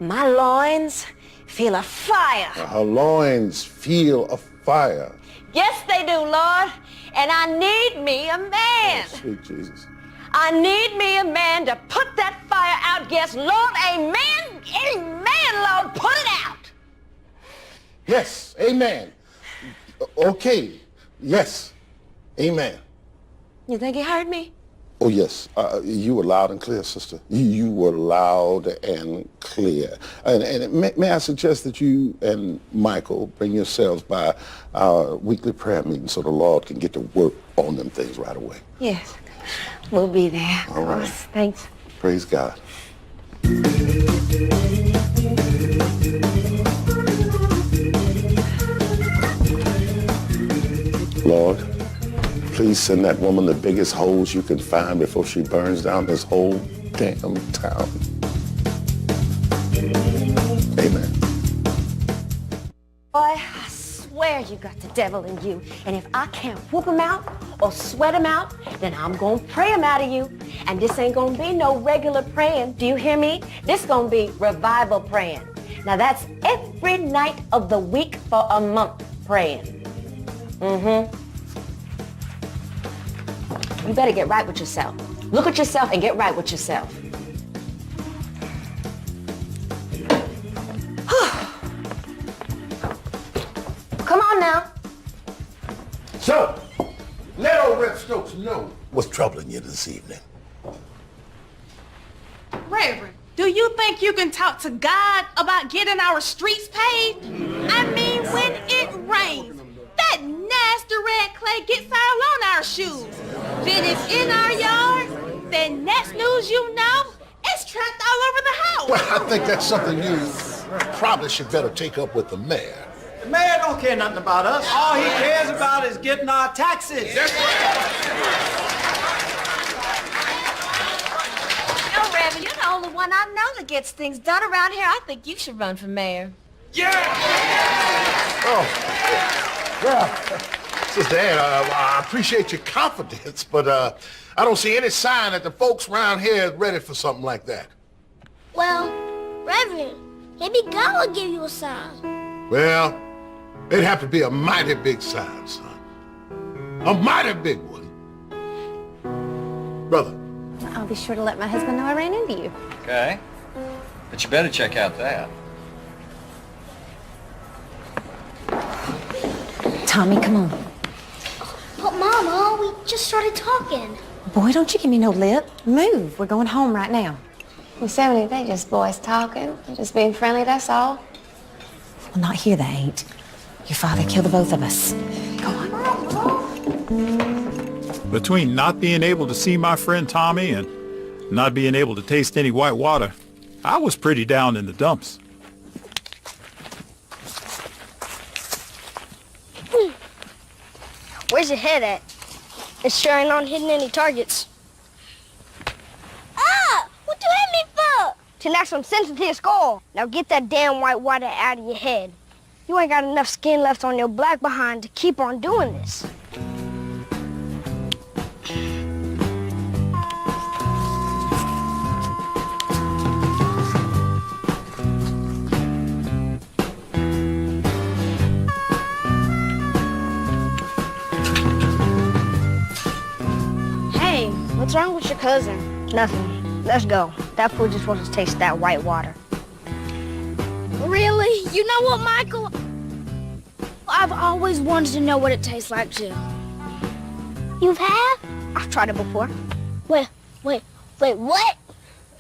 [SPEAKER 2] my loins feel a fire.
[SPEAKER 10] Her loins feel a fire.
[SPEAKER 2] Yes, they do, Lord. And I need me a man.
[SPEAKER 10] Oh, sweet Jesus.
[SPEAKER 2] I need me a man to put that fire out. Yes, Lord, amen. Amen, Lord, put it out.
[SPEAKER 10] Yes, amen. Okay, yes, amen.
[SPEAKER 2] You think he heard me?
[SPEAKER 10] Oh, yes. You were loud and clear, sister. You were loud and clear. And may I suggest that you and Michael bring yourselves by our weekly prayer meeting so the Lord can get to work on them things right away.
[SPEAKER 2] Yes, we'll be there.
[SPEAKER 10] All right.
[SPEAKER 2] Thanks.
[SPEAKER 10] Praise God. Lord, please send that woman the biggest holes you can find before she burns down this whole damn town. Amen.
[SPEAKER 2] Boy, I swear you got the devil in you. And if I can't whoop him out or sweat him out, then I'm going to pray him out of you. And this ain't going to be no regular praying. Do you hear me? This going to be revival praying. Now that's every night of the week for a month praying. You better get right with yourself. Look at yourself and get right with yourself. Come on now.
[SPEAKER 10] So, let old Rep Stokes know what's troubling you this evening.
[SPEAKER 13] Reverend, do you think you can talk to God about getting our streets paved? I mean, when it rains, that nasty red clay gets all on our shoes. Then it's in our yard. Then next news you know, it's trapped all over the house.
[SPEAKER 10] Well, I think that's something you probably should better take up with the mayor.
[SPEAKER 14] The mayor don't care nothing about us. All he cares about is getting our taxes.
[SPEAKER 2] No, Reverend, you're the only one I know that gets things done around here. I think you should run for mayor.
[SPEAKER 10] Well, Sister Ann, I appreciate your confidence, but I don't see any sign that the folks around here is ready for something like that.
[SPEAKER 3] Well, Reverend, maybe God will give you a sign.
[SPEAKER 10] Well, it'd have to be a mighty big sign, son. A mighty big one. Brother.
[SPEAKER 2] I'll be sure to let my husband know I ran into you.
[SPEAKER 5] Okay. But you better check out that.
[SPEAKER 2] Tommy, come on.
[SPEAKER 3] But Mama, we just started talking.
[SPEAKER 2] Boy, don't you give me no lip. Move. We're going home right now. Well, 70, they just boys talking. They're just being friendly, that's all. Well, not here they ain't. Your father killed the both of us.
[SPEAKER 1] Between not being able to see my friend Tommy and not being able to taste any white water, I was pretty down in the dumps.
[SPEAKER 3] Where's your head at? It's sure ain't on hitting any targets. Ah! What you hit me for? To knock some sense into your skull. Now get that damn white water out of your head. You ain't got enough skin left on your black behind to keep on doing this. Hey, what's wrong with your cousin? Nothing. Let's go. That fool just wants to taste that white water.
[SPEAKER 15] Really? You know what, Michael? I've always wanted to know what it tastes like, too.
[SPEAKER 3] You have? I've tried it before. Wait, what?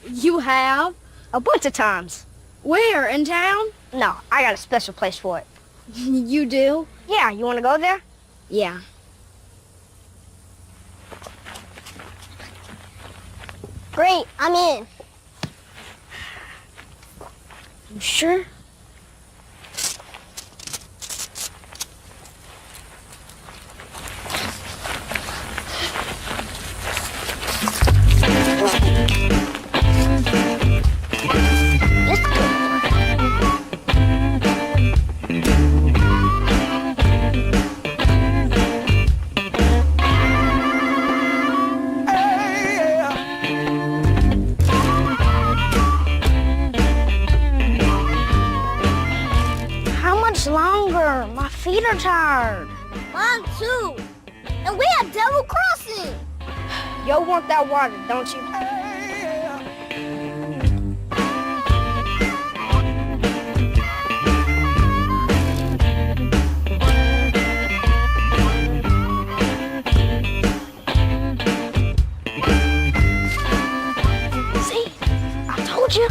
[SPEAKER 15] You have?
[SPEAKER 3] A bunch of times.
[SPEAKER 15] Where, in town?
[SPEAKER 3] No, I got a special place for it.
[SPEAKER 15] You do?
[SPEAKER 3] Yeah, you want to go there?
[SPEAKER 15] Yeah.
[SPEAKER 3] Great, I'm in.
[SPEAKER 15] You sure?
[SPEAKER 3] Longer. My feet are tired. Mine too. And we have double crossing. Yo want that water, don't you? See? I told you.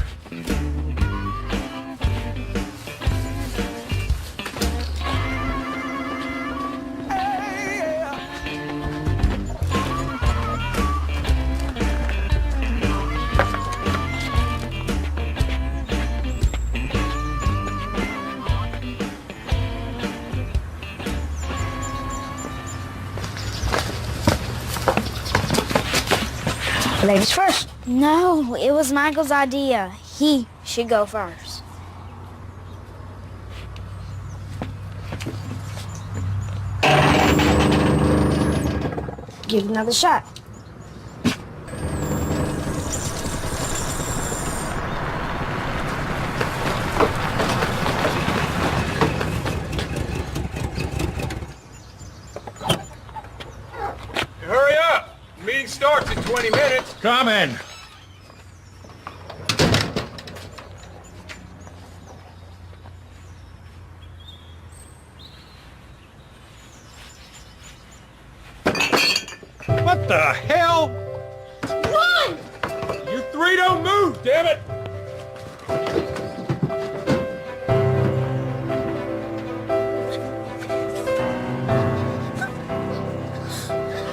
[SPEAKER 3] Ladies first.
[SPEAKER 15] No, it was Michael's idea. He should go first.
[SPEAKER 3] Give it another shot.
[SPEAKER 16] Hurry up! Meeting starts in 20 minutes.
[SPEAKER 1] Coming. What the hell?
[SPEAKER 3] Run!
[SPEAKER 16] You three don't move, damn it!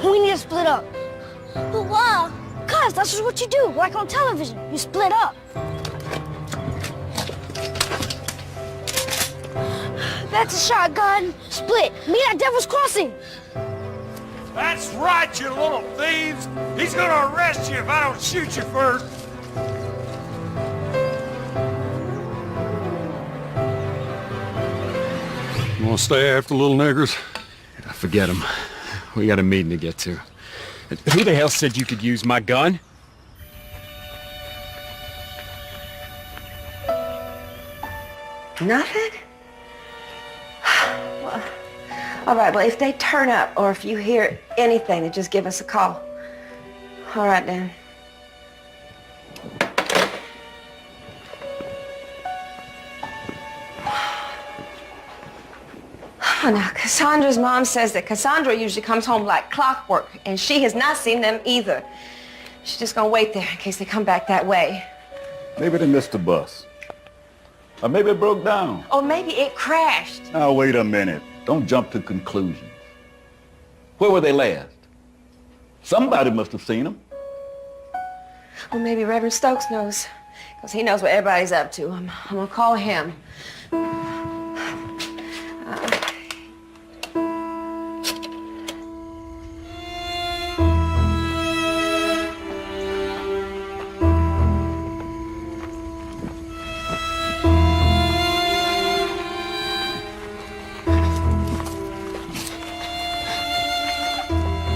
[SPEAKER 3] We need to split up. But why? Cause that's just what you do, like on television. You split up. That's a shotgun. Split. Meet at Devil's Crossing.
[SPEAKER 16] That's right, you little thieves! He's gonna arrest you if I don't shoot you first!
[SPEAKER 17] You wanna stay after little niggers?
[SPEAKER 5] Forget him. We got a meeting to get to. Who the hell said you could use my gun?
[SPEAKER 18] Nothing? Well, all right, well, if they turn up or if you hear anything, then just give us a call. All right, then. Oh, now, Cassandra's mom says that Cassandra usually comes home like clockwork, and she has not seen them either. She's just gonna wait there in case they come back that way.
[SPEAKER 8] Maybe they missed the bus. Or maybe it broke down.
[SPEAKER 18] Or maybe it crashed.
[SPEAKER 8] Now, wait a minute. Don't jump to conclusions. Where were they last? Somebody must have seen them.
[SPEAKER 18] Well, maybe Reverend Stokes knows, because he knows what everybody's up to. I'm gonna call him.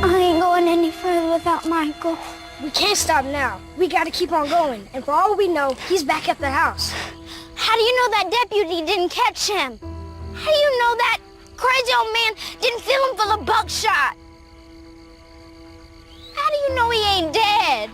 [SPEAKER 15] I ain't going any further without Michael. We can't stop now. We gotta keep on going. And for all we know, he's back at the house.
[SPEAKER 3] How do you know that deputy didn't catch him? How do you know that crazy old man didn't fill him full of buckshot? How do you know he ain't dead?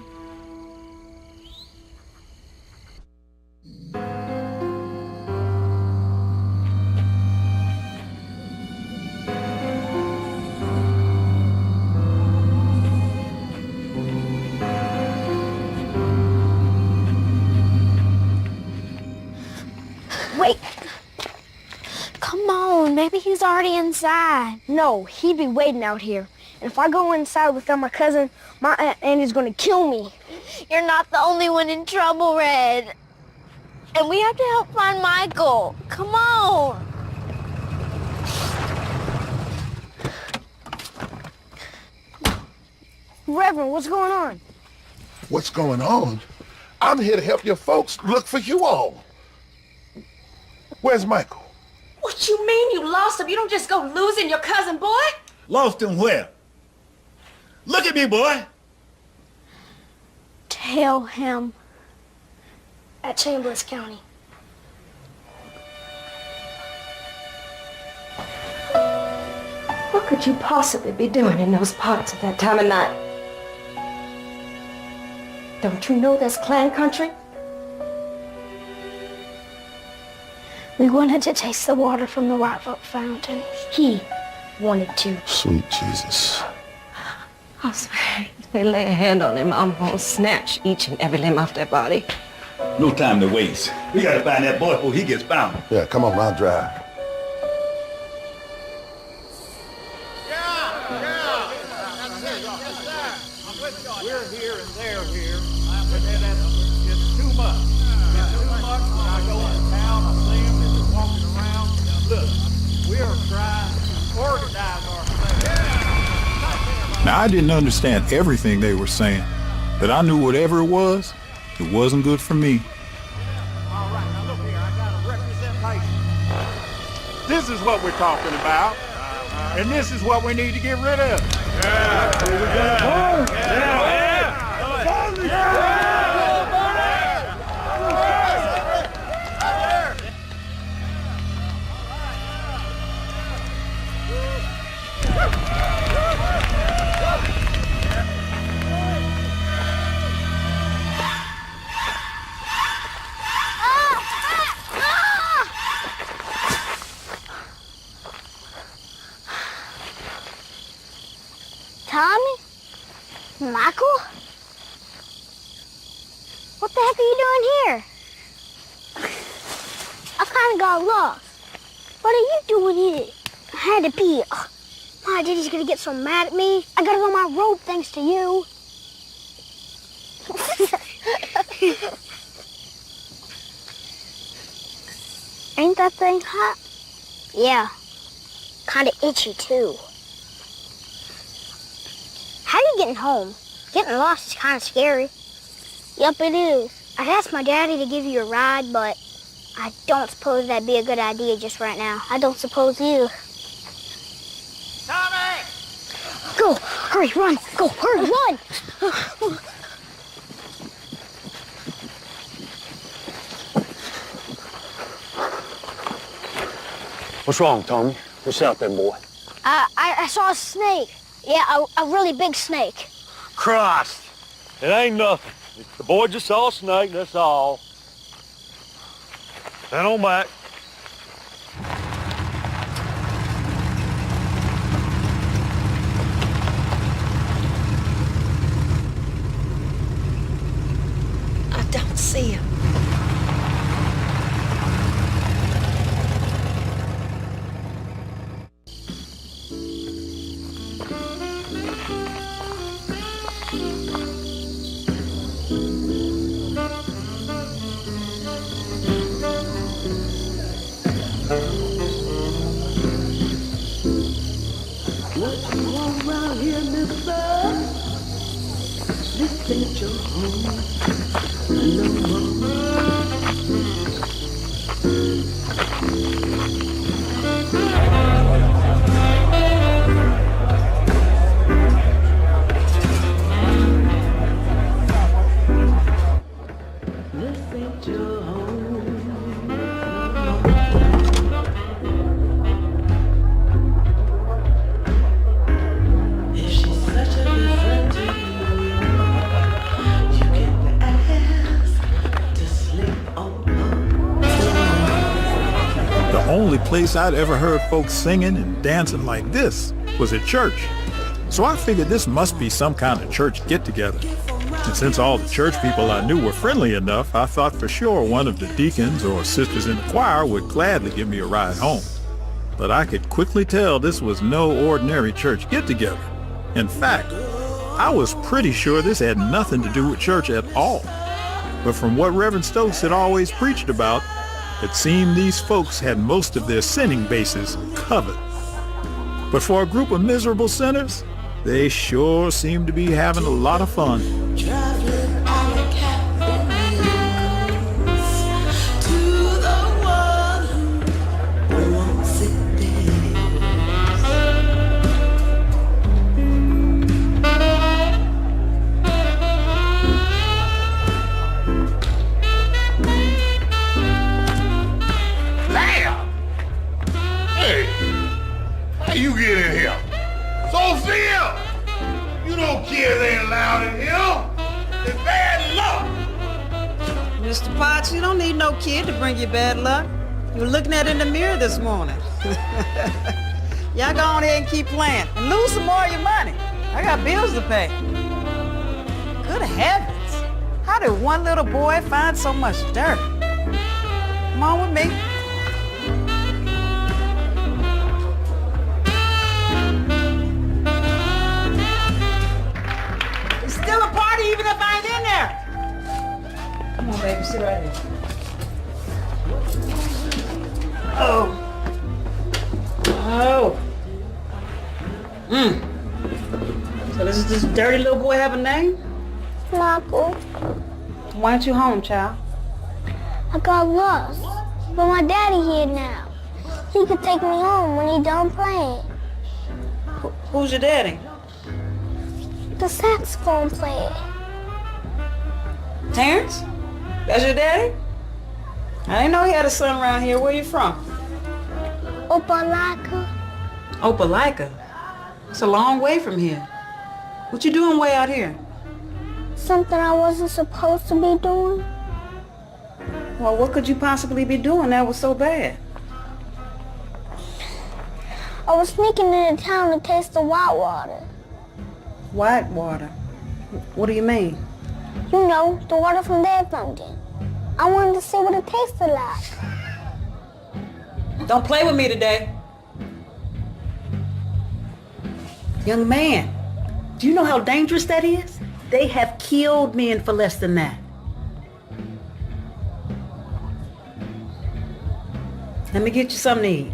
[SPEAKER 15] Wait. Come on, maybe he's already inside. No, he'd be waiting out here. And if I go inside without my cousin, my Aunt Annie's gonna kill me.
[SPEAKER 3] You're not the only one in trouble, Red. And we have to help find Michael. Come on.
[SPEAKER 15] Reverend, what's going on?
[SPEAKER 10] What's going on? I'm here to help your folks look for you all. Where's Michael?
[SPEAKER 18] What you mean you lost him? You don't just go losing your cousin, boy?
[SPEAKER 16] Lost him where? Look at me, boy.
[SPEAKER 15] Tell him. At Chambers County.
[SPEAKER 18] What could you possibly be doing in those parts at that time of night? Don't you know that's clan country?
[SPEAKER 15] We wanted to taste the water from the White Oak Fountain. He wanted to.
[SPEAKER 10] Sweet Jesus.
[SPEAKER 18] I swear, if they lay a hand on him, I'm gonna snatch each and every limb off their body.
[SPEAKER 16] No time to waste. We gotta find that boy before he gets found.
[SPEAKER 10] Yeah, come on, I'll drive.
[SPEAKER 14] We're here and they're here. It's too much. It's too much when I go into town, I see them and they're walking around. Look, we are trying to organize ourselves.
[SPEAKER 1] Now, I didn't understand everything they were saying, but I knew whatever it wasn't good for me.
[SPEAKER 14] All right, now look here, I got a representation. This is what we're talking about, and this is what we need to get rid of.
[SPEAKER 3] Tommy? Michael? What the heck are you doing here? I kind of got lost. What are you doing here? I had to pee. My daddy's gonna get so mad at me. I got it on my robe thanks to you. Ain't that thing hot? Yeah. Kind of itchy, too. How are you getting home? Getting lost is kind of scary. Yep, it is. I asked my daddy to give you a ride, but I don't suppose that'd be a good idea just right now. I don't suppose either.
[SPEAKER 14] Tommy!
[SPEAKER 3] Go! Hurry, run! Go! Hurry, run!
[SPEAKER 17] What's wrong, Tommy? What's out there, boy?
[SPEAKER 3] I saw a snake. Yeah, a really big snake.
[SPEAKER 17] Christ! It ain't nothing. The boy just saw a snake, that's all. Stand on back.
[SPEAKER 18] I don't see him.
[SPEAKER 9] What you want around here, mister? This ain't your home no more. This ain't your home no more. If she's such a good friend to you, you can ask to sleep on
[SPEAKER 1] The only place I'd ever heard folks singing and dancing like this was at church. So I figured this must be some kind of church get-together. And since all the church people I knew were friendly enough, I thought for sure one of the deacons or sisters in the choir would gladly give me a ride home. But I could quickly tell this was no ordinary church get-together. In fact, I was pretty sure this had nothing to do with church at all. But from what Reverend Stokes had always preached about, it seemed these folks had most of their sinning bases covered. But for a group of miserable sinners, they sure seemed to be having a lot of fun.
[SPEAKER 9] traveling on a cabin to the one who wants it
[SPEAKER 16] Damn! Hey, how you get in here? Sophia! You know kids ain't allowed in here. It's bad luck.
[SPEAKER 9] Mr. Potts, you don't need no kid to bring you bad luck. You were looking at it in the mirror this morning. Y'all go on ahead and keep playing and lose some more of your money. I got bills to pay. Good heavens. How did one little boy find so much dirt? Come on with me. It's still a party even if I ain't in there. Come on, baby, sit right here. Oh. Oh. So does this dirty little boy have a name?
[SPEAKER 3] Michael,
[SPEAKER 9] Why aren't you home, child?
[SPEAKER 3] I got lost. But my daddy here now. He could take me home when he done playing.
[SPEAKER 9] Who's your daddy?
[SPEAKER 3] The saxophone player.
[SPEAKER 9] Terrence? That's your daddy? I didn't know he had a son around here. Where you from?
[SPEAKER 3] Opalaka.
[SPEAKER 9] Opelika? It's a long way from here. What you doing way out here?
[SPEAKER 3] Something I wasn't supposed to be doing.
[SPEAKER 9] Well, what could you possibly be doing that was so bad?
[SPEAKER 3] I was sneaking into town to taste the white water.
[SPEAKER 9] White water? What do you mean?
[SPEAKER 3] You know, the water from their fountain. I wanted to see what it tasted like.
[SPEAKER 9] Don't play with me today. Young man, do you know how dangerous that is? They have killed men for less than that. Let me get you something to eat.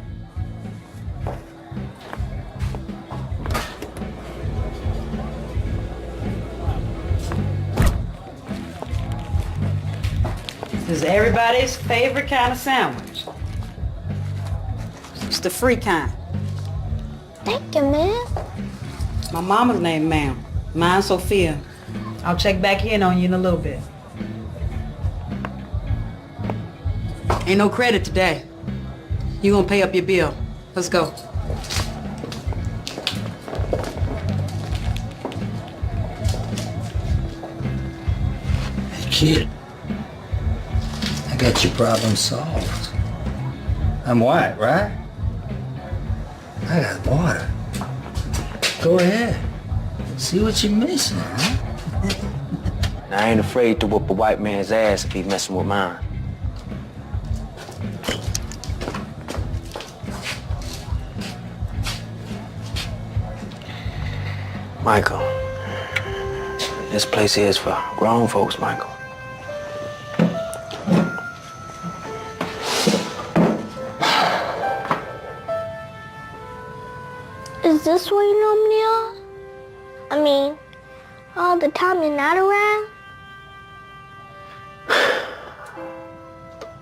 [SPEAKER 9] This is everybody's favorite kind of sandwich. It's the free kind.
[SPEAKER 3] Thank you, man.
[SPEAKER 9] My mama's name, ma'am. Mine's Sophia. I'll check back in on you in a little bit. Ain't no credit today. You gonna pay up your bill. Let's go.
[SPEAKER 7] Hey, kid. I got your problem solved. I'm white, right? I got water. Go ahead. See what you're missing, huh? I ain't afraid to whoop a white man's ass if he messing with mine. Michael, this place here is for grown folks, Michael.
[SPEAKER 3] Is this where you normally are? I mean, all the time you're not around?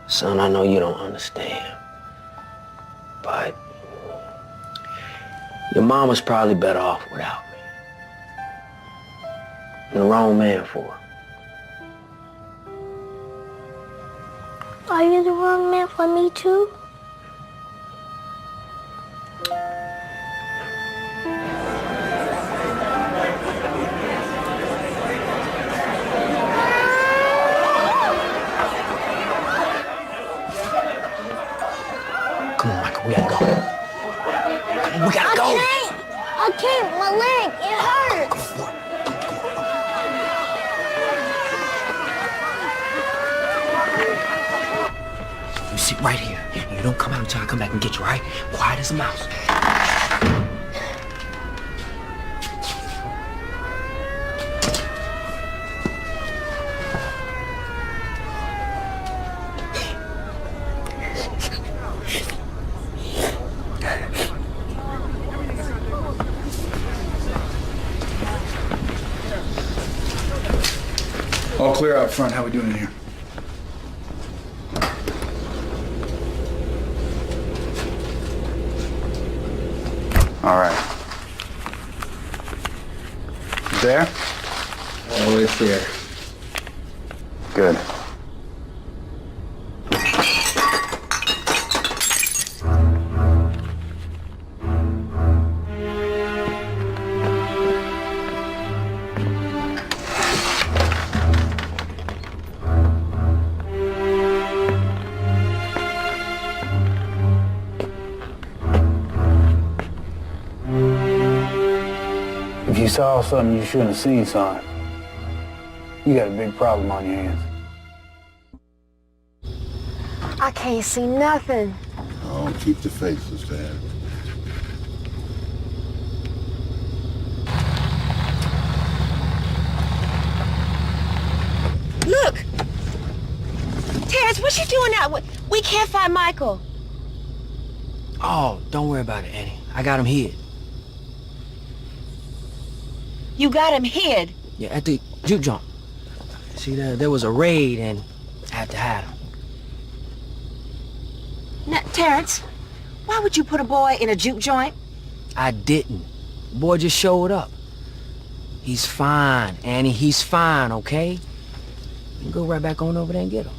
[SPEAKER 7] Son, I know you don't understand, but your mama's probably better off without me. I'm the wrong man for her.
[SPEAKER 3] Are you the wrong man for me too?
[SPEAKER 7] Come on, Michael, we gotta go. We gotta go.
[SPEAKER 3] I can't, my leg, it hurts.
[SPEAKER 7] You sit right here. You don't come out until I come back and get you, all right? Quiet as a mouse.
[SPEAKER 19] All clear out front. How we doing in here? All right. There?
[SPEAKER 7] Oh, it's there.
[SPEAKER 19] Good. If you saw something you shouldn't have seen, son, you got a big problem on your hands.
[SPEAKER 15] I can't see nothing.
[SPEAKER 10] Oh, keep the faith, Sister Anne.
[SPEAKER 18] Look! Terrence, what you doing now? We can't find Michael.
[SPEAKER 7] Oh, don't worry about it, Annie. I got him hid.
[SPEAKER 18] You got him hid?
[SPEAKER 7] Yeah, at the juke joint. See, there was a raid and I had to hide him.
[SPEAKER 18] Now, Terrence, why would you put a boy in a juke joint?
[SPEAKER 7] I didn't. The boy just showed up. He's fine, Annie. He's fine, okay? You can go right back on over there and get him.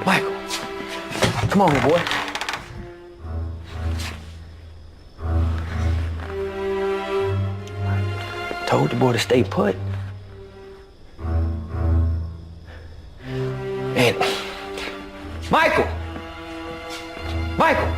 [SPEAKER 7] Michael, come on, little boy. Told the boy to stay put. And Michael! Michael!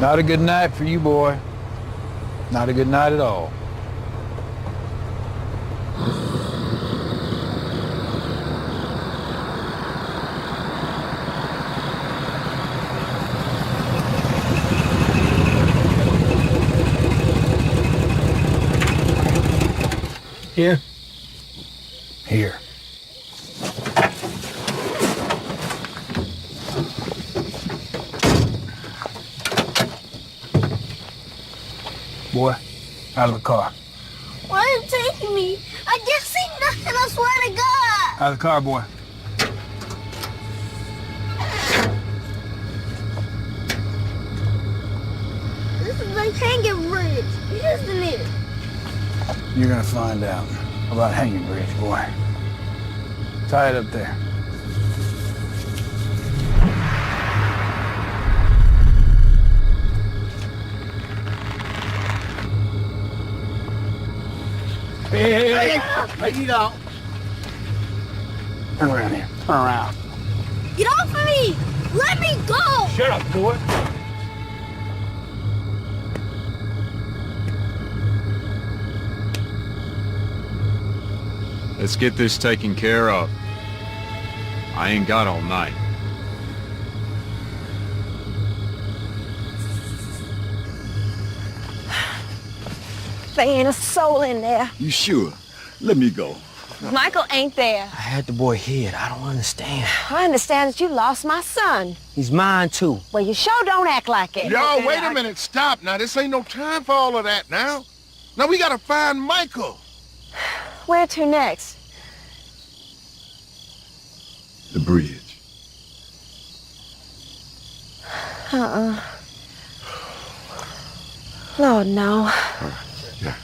[SPEAKER 19] Not a good night for you, boy. Not a good night at all.
[SPEAKER 5] Here?
[SPEAKER 19] Here. Boy, out of the car.
[SPEAKER 3] Why are you taking me? I just seen nothing, I swear to God.
[SPEAKER 19] Out of the car, boy.
[SPEAKER 3] This is like Hanging Bridge, isn't it?
[SPEAKER 19] You're gonna find out about Hanging Bridge, boy. Tie it up there.
[SPEAKER 14] Hey, you don't.
[SPEAKER 19] Turn around here. Turn around.
[SPEAKER 3] Get off of me! Let me go!
[SPEAKER 14] Shut up, boy.
[SPEAKER 5] Let's get this taken care of. I ain't got all night.
[SPEAKER 15] There ain't a soul in there.
[SPEAKER 8] You sure? Let me go.
[SPEAKER 2] Michael ain't there.
[SPEAKER 7] I had the boy hid. I don't understand.
[SPEAKER 2] I understand that you lost my son.
[SPEAKER 7] He's mine, too.
[SPEAKER 2] Well, you sure don't act like it.
[SPEAKER 10] Yo, wait a minute. Stop now. This ain't no time for all of that now. Now we gotta find Michael.
[SPEAKER 2] Where to next?
[SPEAKER 8] The bridge.
[SPEAKER 2] Lord, no.
[SPEAKER 8] Yeah.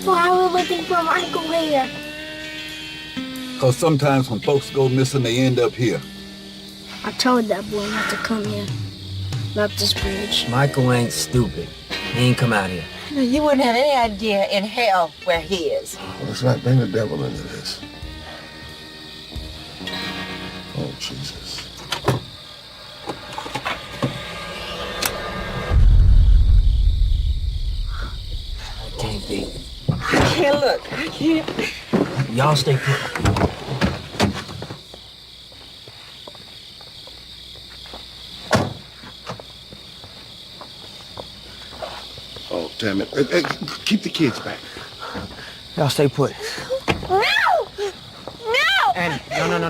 [SPEAKER 15] Why are we looking for Michael here?
[SPEAKER 8] Because sometimes when folks go missing, they end up here.
[SPEAKER 15] I told that boy not to come here. Not this bridge.
[SPEAKER 7] Michael ain't stupid. He ain't come out here.
[SPEAKER 18] You wouldn't have any idea in hell where he is.
[SPEAKER 10] Let's not bring the devil into this. Oh, Jesus.
[SPEAKER 7] Can't be.
[SPEAKER 18] I can't look. I can't.
[SPEAKER 7] Y'all stay put.
[SPEAKER 10] Oh, damn it. Hey, keep the kids back.
[SPEAKER 7] Y'all stay put.
[SPEAKER 2] No! No!
[SPEAKER 7] And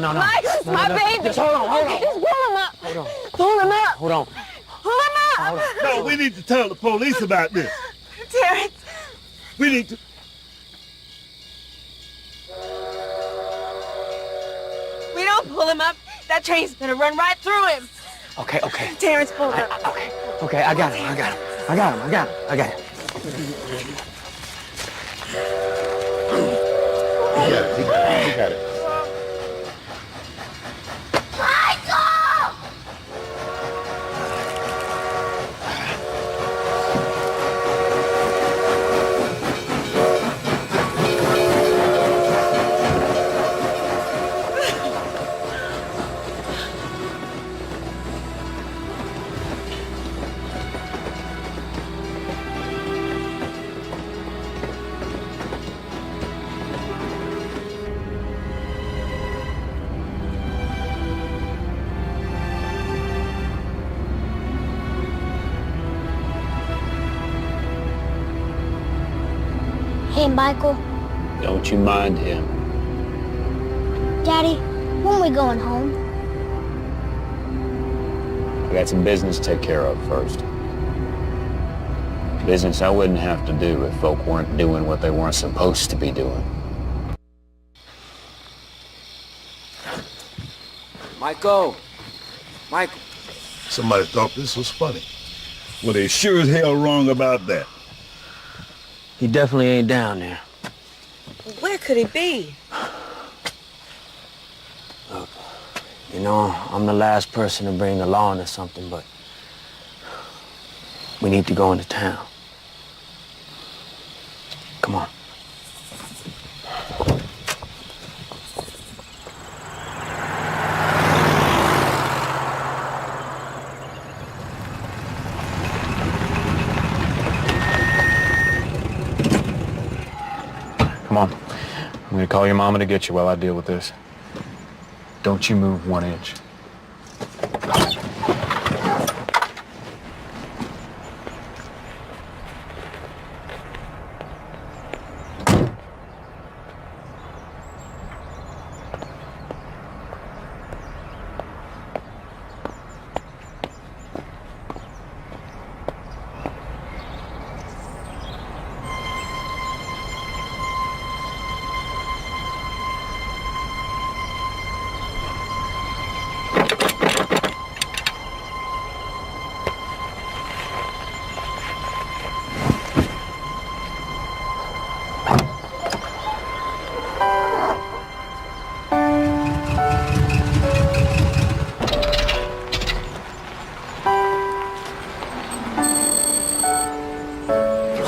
[SPEAKER 7] no.
[SPEAKER 2] Michael's my baby.
[SPEAKER 7] Just hold on.
[SPEAKER 2] Just pull him up.
[SPEAKER 7] Hold on.
[SPEAKER 2] Pull him up.
[SPEAKER 7] Hold on.
[SPEAKER 2] Pull him up.
[SPEAKER 17] No, we need to tell the police about this.
[SPEAKER 2] Terrence.
[SPEAKER 17] We need to...
[SPEAKER 18] We don't pull him up. That train's gonna run right through him.
[SPEAKER 7] Okay.
[SPEAKER 18] Terrence, pull him up.
[SPEAKER 7] Okay, I got him. I got him.
[SPEAKER 10] He got it.
[SPEAKER 3] Michael!
[SPEAKER 15] Hey, Michael.
[SPEAKER 5] Don't you mind him.
[SPEAKER 15] Daddy, when we going home?
[SPEAKER 5] I got some business to take care of first. Business I wouldn't have to do if folk weren't doing what they weren't supposed to be doing.
[SPEAKER 7] Michael.
[SPEAKER 10] Somebody thought this was funny.
[SPEAKER 8] Well, they sure as hell wrong about that.
[SPEAKER 7] He definitely ain't down there.
[SPEAKER 18] Where could he be?
[SPEAKER 7] Look, you know, I'm the last person to bring the law into something, but we need to go into town. Come on.
[SPEAKER 5] Come on. I'm gonna call your mama to get you while I deal with this. Don't you move 1 inch.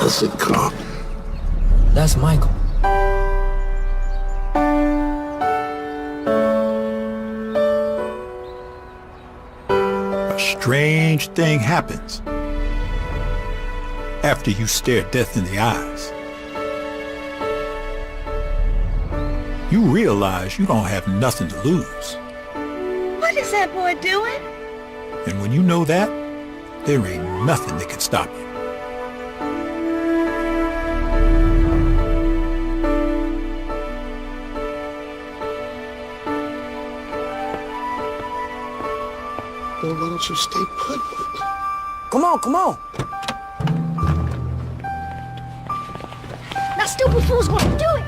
[SPEAKER 10] That's a cop.
[SPEAKER 7] That's Michael.
[SPEAKER 1] A strange thing happens after you stare death in the eyes. You realize you don't have nothing to lose.
[SPEAKER 13] What is that boy doing?
[SPEAKER 1] And when you know that, there ain't nothing that can stop you.
[SPEAKER 10] Well, why don't you stay put?
[SPEAKER 7] Come on, come on.
[SPEAKER 15] That stupid fool's gonna do it!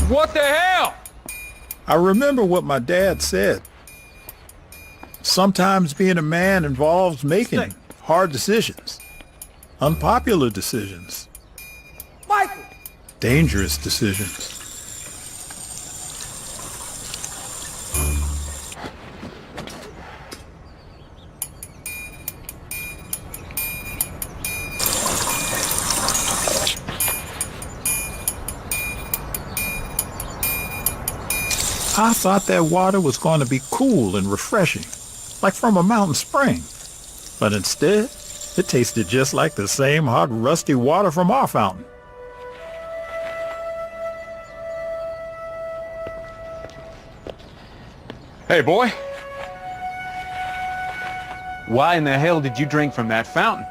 [SPEAKER 16] What the hell?
[SPEAKER 1] I remember what my dad said. Sometimes being a man involves making hard decisions, unpopular decisions,
[SPEAKER 7] Michael!
[SPEAKER 1] dangerous decisions. I thought that water was going to be cool and refreshing, like from a mountain spring. But instead, it tasted just like the same hot, rusty water from our fountain.
[SPEAKER 5] Hey, boy. Why in the hell did you drink from that fountain?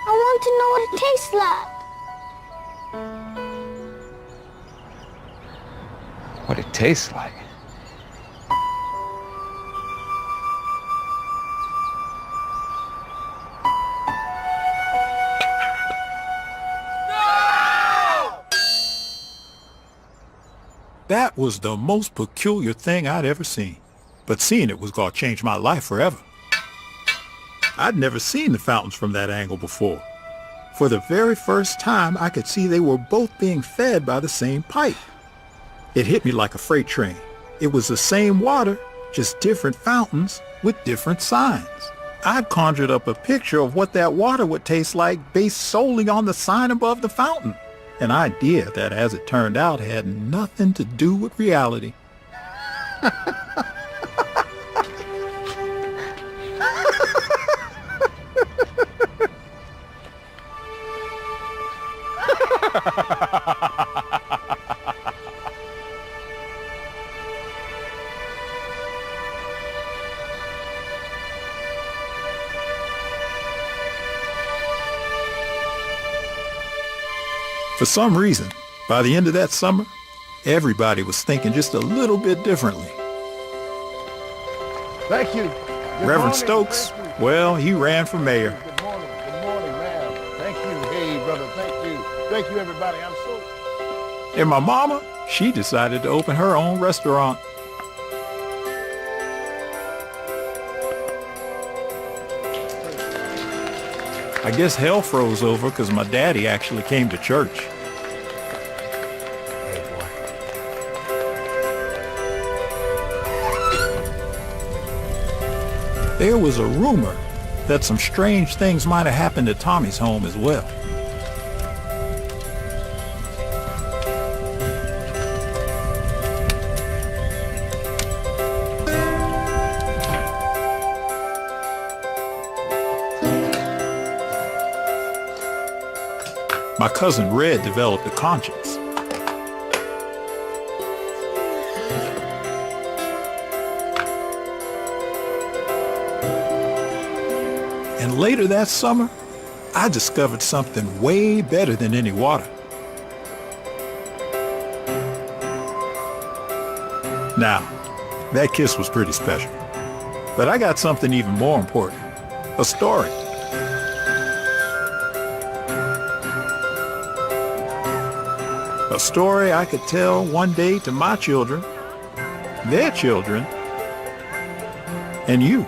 [SPEAKER 3] I want to know what it tastes like.
[SPEAKER 5] What it tastes like?
[SPEAKER 1] That was the most peculiar thing I'd ever seen. But seeing it was going to change my life forever. I'd never seen the fountains from that angle before. For the very first time, I could see they were both being fed by the same pipe. It hit me like a freight train. It was the same water, just different fountains with different signs. I'd conjured up a picture of what that water would taste like based solely on the sign above the fountain. An idea that, as it turned out, had nothing to do with reality. For some reason, by the end of that summer, everybody was thinking just a little bit differently.
[SPEAKER 10] Thank you.
[SPEAKER 1] Reverend Stokes, well, he ran for mayor.
[SPEAKER 10] Good morning, ma'am. Thank you. Hey, brother, thank you. Thank you, everybody. I'm so...
[SPEAKER 1] And my mama, she decided to open her own restaurant. I guess hell froze over because my daddy actually came to church.
[SPEAKER 7] Hey, boy.
[SPEAKER 1] There was a rumor that some strange things might have happened at Tommy's home as well. My cousin Red developed a conscience. And later that summer, I discovered something way better than any water. Now, that kiss was pretty special. But I got something even more important. A story. A story I could tell one day to my children, their children, and you.